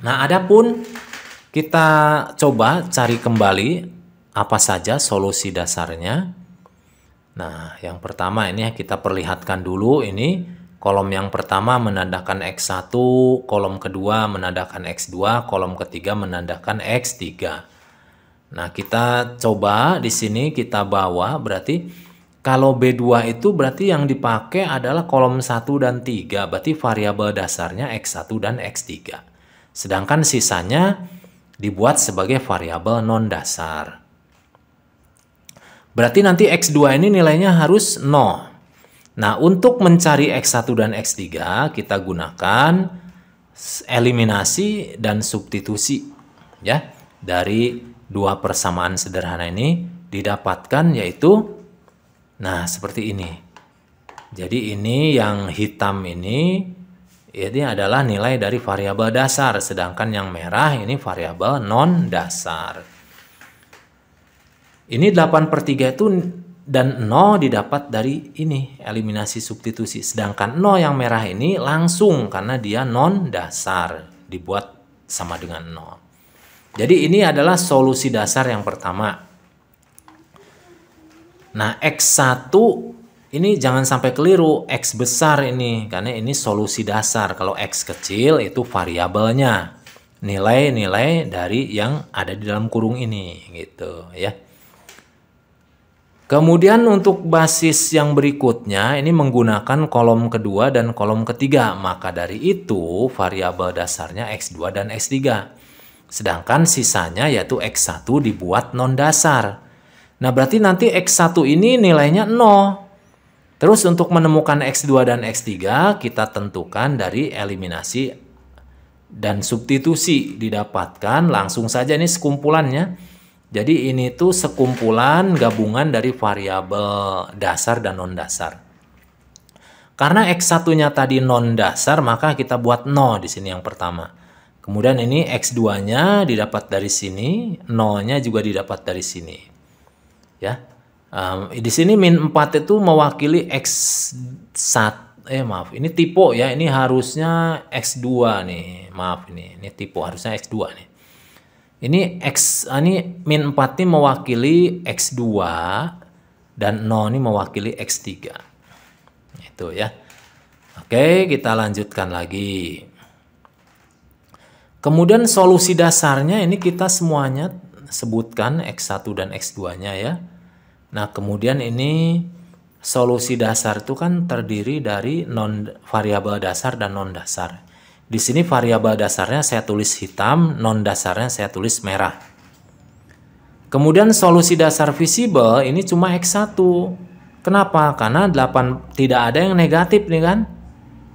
Nah, adapun kita coba cari kembali apa saja solusi dasarnya. Nah, yang pertama ini kita perlihatkan dulu, ini kolom yang pertama menandakan X1, kolom kedua menandakan X2, kolom ketiga menandakan X3. Nah, kita coba di sini kita bawa, berarti kalau B2 itu berarti yang dipakai adalah kolom 1 dan 3, berarti variabel dasarnya X1 dan X3. Sedangkan sisanya dibuat sebagai variabel non dasar. Berarti nanti X2 ini nilainya harus 0. Nah, untuk mencari X1 dan X3, kita gunakan eliminasi dan substitusi ya. Dari 2 persamaan sederhana ini didapatkan yaitu seperti ini. Jadi ini yang hitam ini adalah nilai dari variabel dasar, sedangkan yang merah ini variabel non dasar. Ini 8/3 itu dan 0 didapat dari ini eliminasi substitusi, sedangkan 0 yang merah ini langsung karena dia non dasar dibuat sama dengan 0. Jadi ini adalah solusi dasar yang pertama. Nah, X1 ini jangan sampai keliru, X besar ini karena ini solusi dasar. Kalau X kecil itu variabelnya, nilai-nilai dari yang ada di dalam kurung ini gitu ya. Kemudian untuk basis yang berikutnya ini menggunakan kolom kedua dan kolom ketiga. Maka dari itu variabel dasarnya X2 dan X3. Sedangkan sisanya yaitu X1 dibuat non dasar. Nah, berarti nanti X1 ini nilainya 0. Terus untuk menemukan X2 dan X3 kita tentukan dari eliminasi dan substitusi, didapatkan langsung saja ini sekumpulannya. Jadi ini tuh sekumpulan gabungan dari variabel dasar dan non dasar. Karena X1-nya tadi non dasar, maka kita buat 0 di sini yang pertama. Kemudian ini X2-nya didapat dari sini, 0-nya juga didapat dari sini. Ya. Di sini min 4 itu mewakili X1, ini tipe ya, ini harusnya X2 nih. Maaf ini tipe, harusnya X2 nih. Ini min 4 ini mewakili X2 dan 0 ini mewakili X3. Itu ya. Oke, kita lanjutkan lagi. Kemudian solusi dasarnya ini kita semuanya sebutkan X1 dan X2-nya ya. Nah, kemudian ini solusi dasar itu kan terdiri dari variabel dasar dan non dasar. Di sini variabel dasarnya saya tulis hitam, non dasarnya saya tulis merah. Kemudian solusi dasar visible ini cuma X1. Kenapa? Karena 8 tidak ada yang negatif nih kan.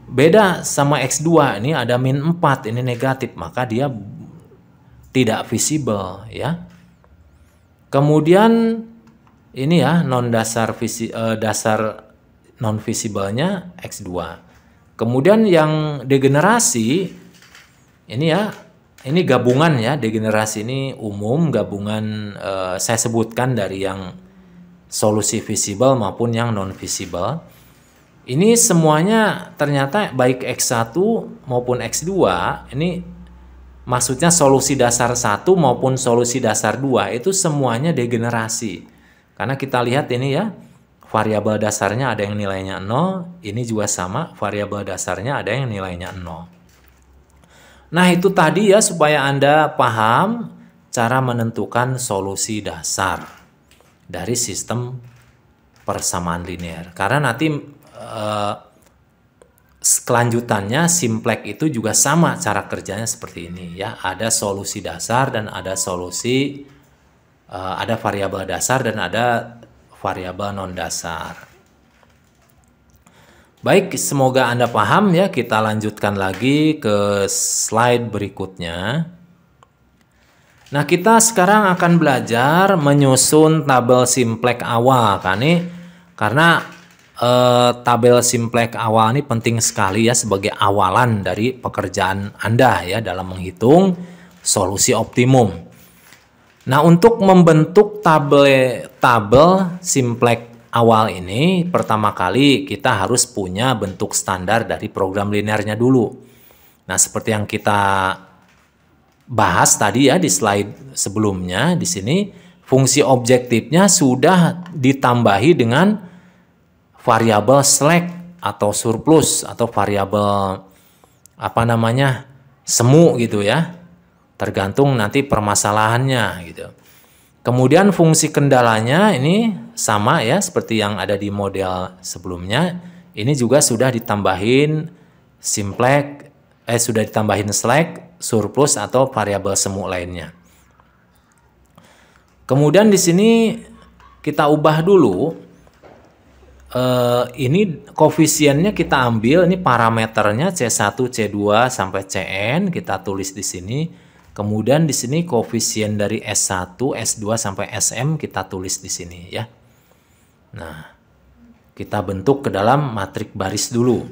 Beda sama X2, ini ada min 4, ini negatif, maka dia tidak visible ya. Kemudian ini ya dasar non visible-nya X2. Kemudian yang degenerasi ini ya, ini gabungan ya, degenerasi ini umum gabungan saya sebutkan dari yang solusi visible maupun yang non visible. Ini semuanya ternyata baik X1 maupun X2 ini maksudnya solusi dasar 1 maupun solusi dasar 2 itu semuanya degenerasi. Karena kita lihat ini ya, variabel dasarnya ada yang nilainya 0, ini juga sama, variabel dasarnya ada yang nilainya 0. Nah, itu tadi ya supaya Anda paham cara menentukan solusi dasar dari sistem persamaan linear. Karena nanti kelanjutannya simplex itu juga sama cara kerjanya seperti ini ya. Ada solusi dasar dan ada solusi ada variabel dasar dan ada variabel non dasar. Baik, semoga Anda paham ya. Kita lanjutkan lagi ke slide berikutnya. Nah, kita sekarang akan belajar menyusun tabel simplex awal kan nih. Karena tabel simplex awal ini penting sekali ya sebagai awalan dari pekerjaan Anda ya dalam menghitung solusi optimum. Nah, untuk membentuk tabel simplex awal ini pertama kali kita harus punya bentuk standar dari program linearnya dulu. Nah, seperti yang kita bahas tadi ya di slide sebelumnya, di sini fungsi objektifnya sudah ditambahi dengan variabel slack atau surplus atau variabel semu gitu ya, tergantung nanti permasalahannya gitu. Kemudian fungsi kendalanya ini sama ya seperti yang ada di model sebelumnya, ini juga sudah ditambahin simplex sudah ditambahin slack, surplus atau variabel semu lainnya. Kemudian di sini kita ubah dulu. Ini koefisiennya kita ambil, ini parameternya C1, C2 sampai Cn kita tulis di sini. Kemudian di sini koefisien dari S1, S2 sampai Sm kita tulis di sini ya. Nah, kita bentuk ke dalam matrik baris dulu.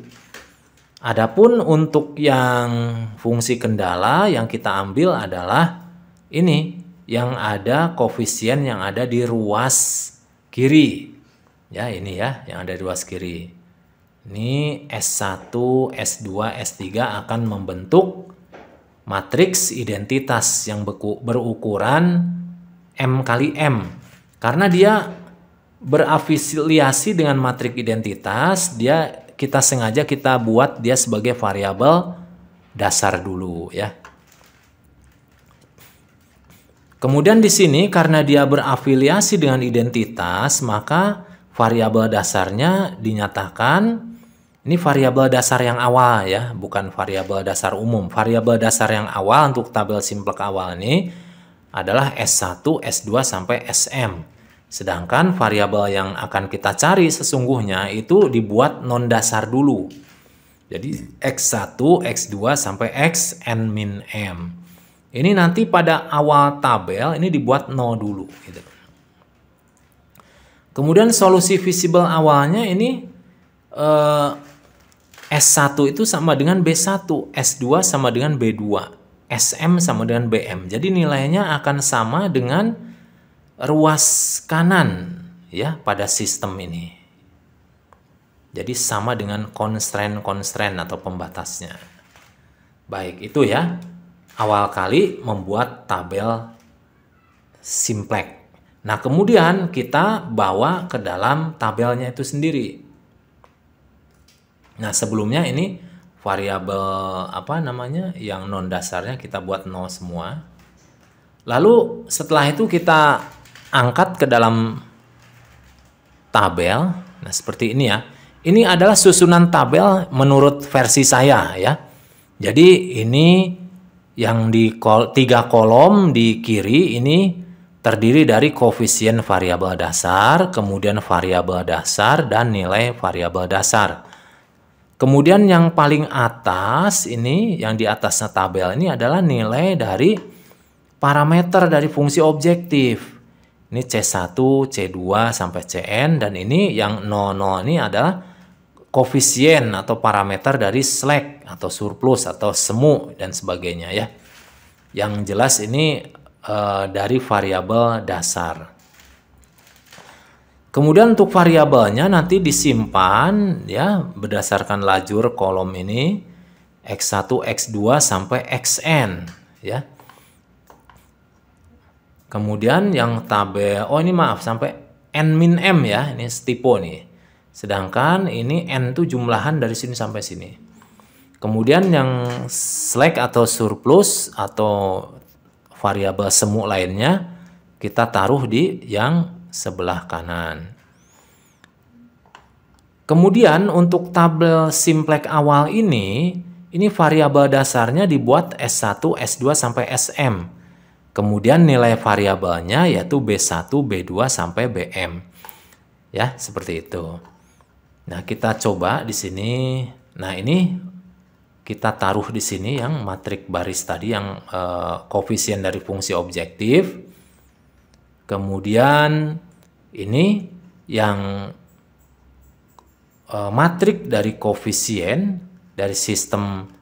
Adapun untuk yang fungsi kendala yang kita ambil adalah ini yang ada koefisien yang ada di ruas kiri. Ya, ini ya yang ada di ruas kiri. Ini S1, S2, S3 akan membentuk matriks identitas yang berukuran M kali M. Karena dia berafiliasi dengan matriks identitas, kita sengaja kita buat dia sebagai variabel dasar dulu ya. Kemudian di sini karena dia berafiliasi dengan identitas, maka variabel dasarnya dinyatakan ini variabel dasar yang awal ya, bukan variabel dasar umum. Variabel dasar yang awal untuk tabel simplex awal ini adalah S1, S2 sampai Sm. Sedangkan variabel yang akan kita cari sesungguhnya itu dibuat non dasar dulu. Jadi X1, X2 sampai Xn min M. Ini nanti pada awal tabel ini dibuat 0 dulu gitu. Kemudian solusi visible awalnya ini S1 itu sama dengan B1, S2 sama dengan B2, Sm sama dengan Bm. Jadi nilainya akan sama dengan ruas kanan ya pada sistem ini. Jadi sama dengan constraint atau pembatasnya. Baik, itu ya. Awal kali membuat tabel simplex. Nah, kemudian kita bawa ke dalam tabelnya itu sendiri. Nah, sebelumnya ini variabel apa namanya yang non dasarnya kita buat 0 semua. Lalu setelah itu kita angkat ke dalam tabel. Nah, seperti ini ya. Ini adalah susunan tabel menurut versi saya ya. Jadi ini yang di 3 kolom di kiri ini terdiri dari koefisien variabel dasar, kemudian variabel dasar dan nilai variabel dasar. Kemudian yang paling atas ini, yang di atasnya tabel ini adalah nilai dari parameter dari fungsi objektif. Ini C1, C2 sampai Cn, dan ini yang 00 ini adalah koefisien atau parameter dari slack atau surplus atau semu dan sebagainya ya. Yang jelas ini dari variabel dasar. Kemudian untuk variabelnya nanti disimpan ya berdasarkan lajur kolom ini X1, X2 sampai Xn ya. Kemudian yang tabel, oh ini maaf sampai N-M ya, ini typo nih. Sedangkan ini N itu jumlahan dari sini sampai sini. Kemudian yang slack atau surplus atau variabel semu lainnya kita taruh di yang sebelah kanan. Kemudian untuk tabel simplex awal ini variabel dasarnya dibuat S1, S2 sampai Sm. Kemudian nilai variabelnya yaitu B1, B2 sampai Bm. Ya, seperti itu. Nah, kita coba di sini. Nah, ini kita taruh di sini yang matrik baris tadi yang koefisien dari fungsi objektif. Kemudian ini yang matrik dari koefisien dari sistem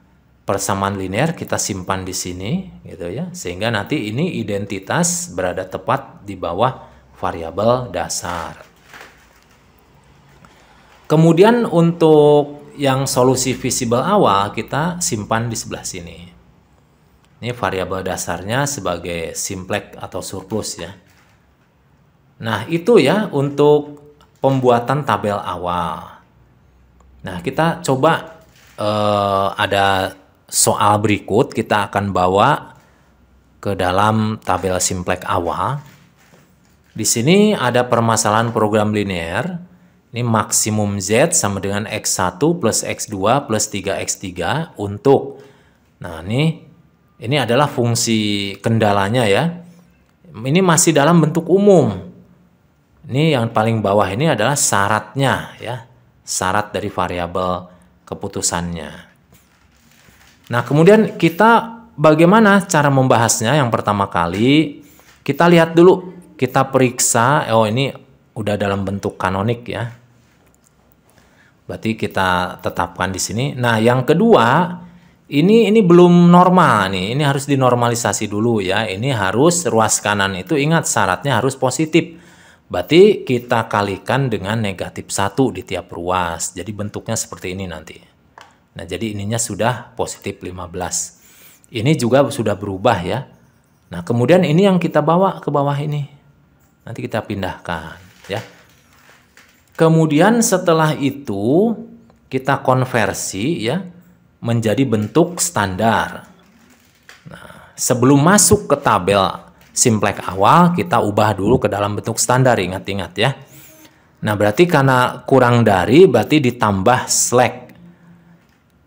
persamaan linear kita simpan di sini gitu ya. Sehingga nanti ini identitas berada tepat di bawah variabel dasar. Kemudian untuk yang solusi visible awal kita simpan di sebelah sini. Ini variabel dasarnya sebagai simplex atau surplus ya. Nah, itu ya untuk pembuatan tabel awal. Nah, kita coba ada soal berikut kita akan bawa ke dalam tabel simplex awal. Di sini ada permasalahan program linear. Ini maksimum Z sama dengan X1 plus X2 plus 3X3 untuk, nah ini adalah fungsi kendalanya ya. Ini masih dalam bentuk umum. Ini yang paling bawah ini adalah syaratnya ya, syarat dari variabel keputusannya. Nah, kemudian kita bagaimana cara membahasnya? Yang pertama kali kita lihat dulu, kita periksa, oh ini udah dalam bentuk kanonik ya. Berarti kita tetapkan di sini. Nah, yang kedua, ini belum normal nih. Ini harus dinormalisasi dulu ya. Ini harus ruas kanan itu ingat syaratnya harus positif. Berarti kita kalikan dengan negatif 1 di tiap ruas. Jadi bentuknya seperti ini nanti. Nah, jadi ininya sudah positif 15. Ini juga sudah berubah ya. Nah, kemudian ini yang kita bawa ke bawah ini. Nanti kita pindahkan ya. Kemudian setelah itu kita konversi ya menjadi bentuk standar. Nah, sebelum masuk ke tabel simplex awal kita ubah dulu ke dalam bentuk standar, ingat-ingat ya. Nah, berarti karena kurang dari berarti ditambah slack.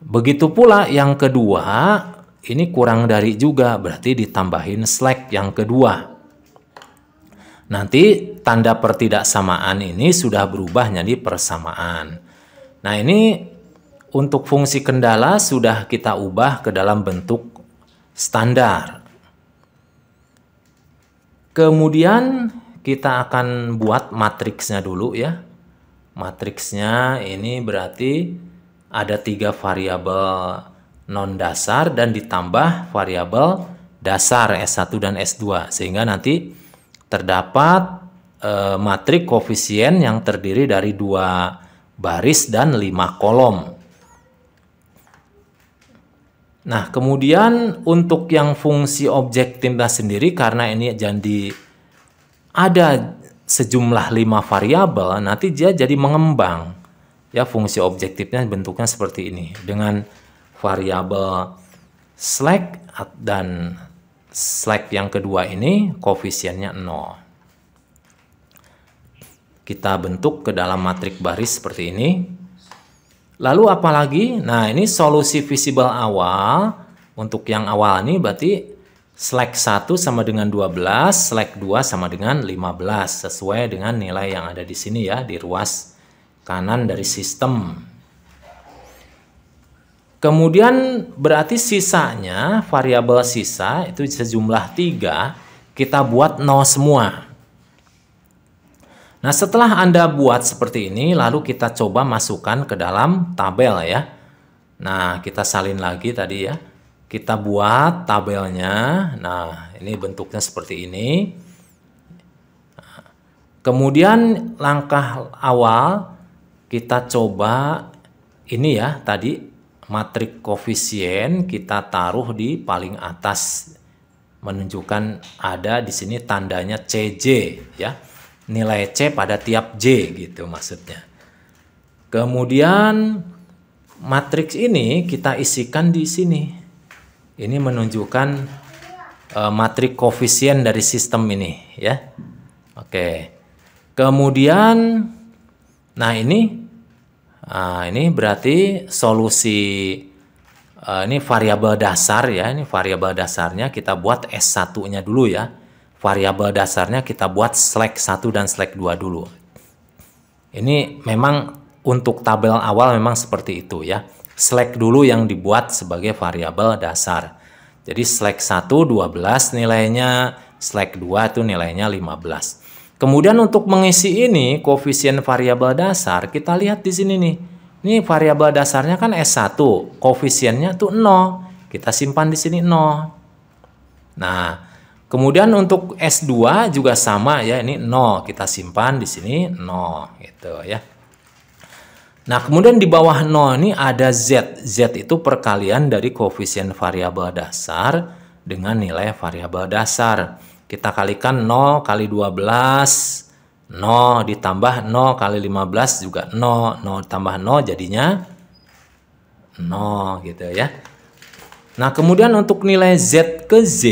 Begitu pula yang kedua, ini kurang dari juga berarti ditambahin slack yang kedua. Nanti tanda pertidaksamaan ini sudah berubah jadi persamaan. Nah, ini untuk fungsi kendala sudah kita ubah ke dalam bentuk standar. Kemudian kita akan buat matriksnya dulu ya. Matriksnya ini berarti ada 3 variabel non dasar dan ditambah variabel dasar S1 dan S2. Sehingga nanti terdapat matrik koefisien yang terdiri dari 2 baris dan 5 kolom. Nah, kemudian untuk yang fungsi objektifnya sendiri karena ini jadi ada sejumlah 5 variabel, nanti dia jadi mengembang. Ya, fungsi objektifnya bentuknya seperti ini dengan variabel slack, dan slack yang kedua ini koefisiennya 0. Kita bentuk ke dalam matrik baris seperti ini. Lalu apalagi? Nah, ini solusi visible awal. Untuk yang awal ini berarti slack 1 sama dengan 12, slack 2 sama dengan 15, sesuai dengan nilai yang ada di sini ya, di ruas kanan dari sistem. Kemudian berarti sisanya, variabel sisa itu sejumlah 3, kita buat 0 semua. Nah, setelah Anda buat seperti ini, lalu kita coba masukkan ke dalam tabel ya. Nah, kita salin lagi tadi ya. Kita buat tabelnya. Nah, ini bentuknya seperti ini. Kemudian langkah awal kita coba ini ya tadi. Matrik koefisien kita taruh di paling atas, menunjukkan ada di sini tandanya CJ ya, nilai C pada tiap J gitu maksudnya. Kemudian matriks ini kita isikan di sini. Ini menunjukkan matrik koefisien dari sistem ini ya. Oke. Kemudian nah ini berarti solusi ini variabel dasar ya. Ini variabel dasarnya kita buat S1-nya dulu ya. Variabel dasarnya kita buat slack 1 dan slack 2 dulu. Ini memang untuk tabel awal memang seperti itu ya. Slack dulu yang dibuat sebagai variabel dasar. Jadi slack 1 12 nilainya, slack 2 itu nilainya 15. Kemudian untuk mengisi ini koefisien variabel dasar, kita lihat di sini nih. Ini variabel dasarnya kan S1, koefisiennya tuh 0. Kita simpan di sini 0. Nah, kemudian untuk S2 juga sama ya, ini 0. Kita simpan di sini 0 gitu ya. Nah, kemudian di bawah 0 ini ada Z. Z itu perkalian dari koefisien variabel dasar dengan nilai variabel dasar. Kita kalikan 0 kali 12, 0 ditambah 0 kali 15 juga 0, 0 tambah 0 jadinya 0 gitu ya. Nah, kemudian untuk nilai Z ke Z,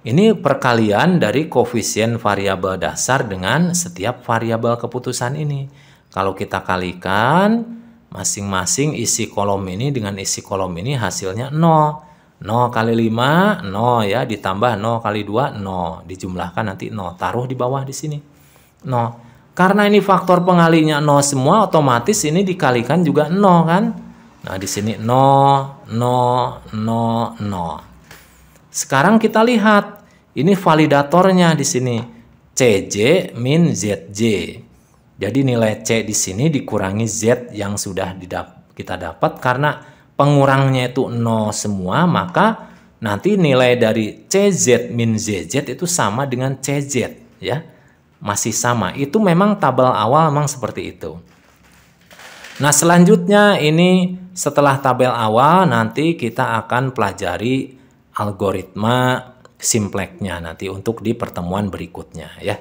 ini perkalian dari koefisien variabel dasar dengan setiap variabel keputusan ini. Kalau kita kalikan masing-masing isi kolom ini dengan isi kolom ini hasilnya 0. 0 kali 5, 0 ya, ditambah 0 kali 2, 0. Dijumlahkan nanti 0. Taruh di bawah di sini. 0. Karena ini faktor pengalinya 0 semua, otomatis ini dikalikan juga 0 kan? Nah, di sini 0, 0, 0, 0. Sekarang kita lihat. Ini validatornya di sini. CJ min ZJ. Jadi nilai C di sini dikurangi Z yang sudah kita dapat karena pengurangnya itu 0 semua, maka nanti nilai dari CZ min ZZ itu sama dengan CZ ya. Masih sama. Itu memang tabel awal memang seperti itu. Nah, selanjutnya ini setelah tabel awal nanti kita akan pelajari algoritma simpleknya nanti untuk di pertemuan berikutnya ya.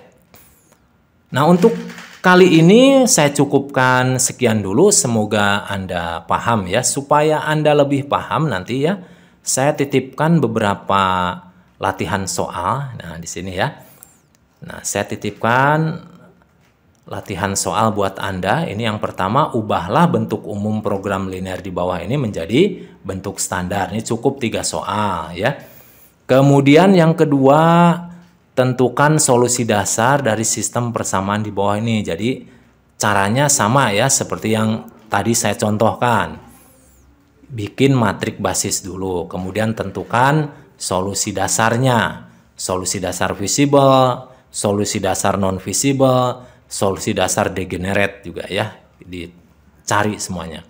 Nah, untuk kali ini saya cukupkan sekian dulu, semoga Anda paham ya. Supaya Anda lebih paham nanti ya, saya titipkan beberapa latihan soal. Nah, di sini ya. Nah, saya titipkan latihan soal buat Anda. Ini yang pertama, ubahlah bentuk umum program linear di bawah ini menjadi bentuk standar. Ini cukup 3 soal ya. Kemudian yang kedua, tentukan solusi dasar dari sistem persamaan di bawah ini. Jadi caranya sama ya seperti yang tadi saya contohkan. Bikin matrik basis dulu, kemudian tentukan solusi dasarnya. Solusi dasar visible, solusi dasar non visible, solusi dasar degenerate juga ya. Dicari semuanya.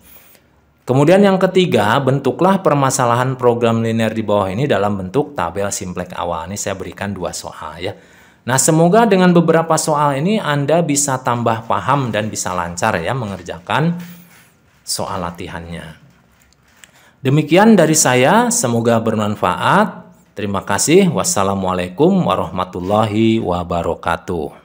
Kemudian yang ketiga, bentuklah permasalahan program linear di bawah ini dalam bentuk tabel simplek awal. Ini saya berikan 2 soal ya. Nah, semoga dengan beberapa soal ini Anda bisa tambah paham dan bisa lancar ya mengerjakan soal latihannya. Demikian dari saya, semoga bermanfaat. Terima kasih. Wassalamualaikum warahmatullahi wabarakatuh.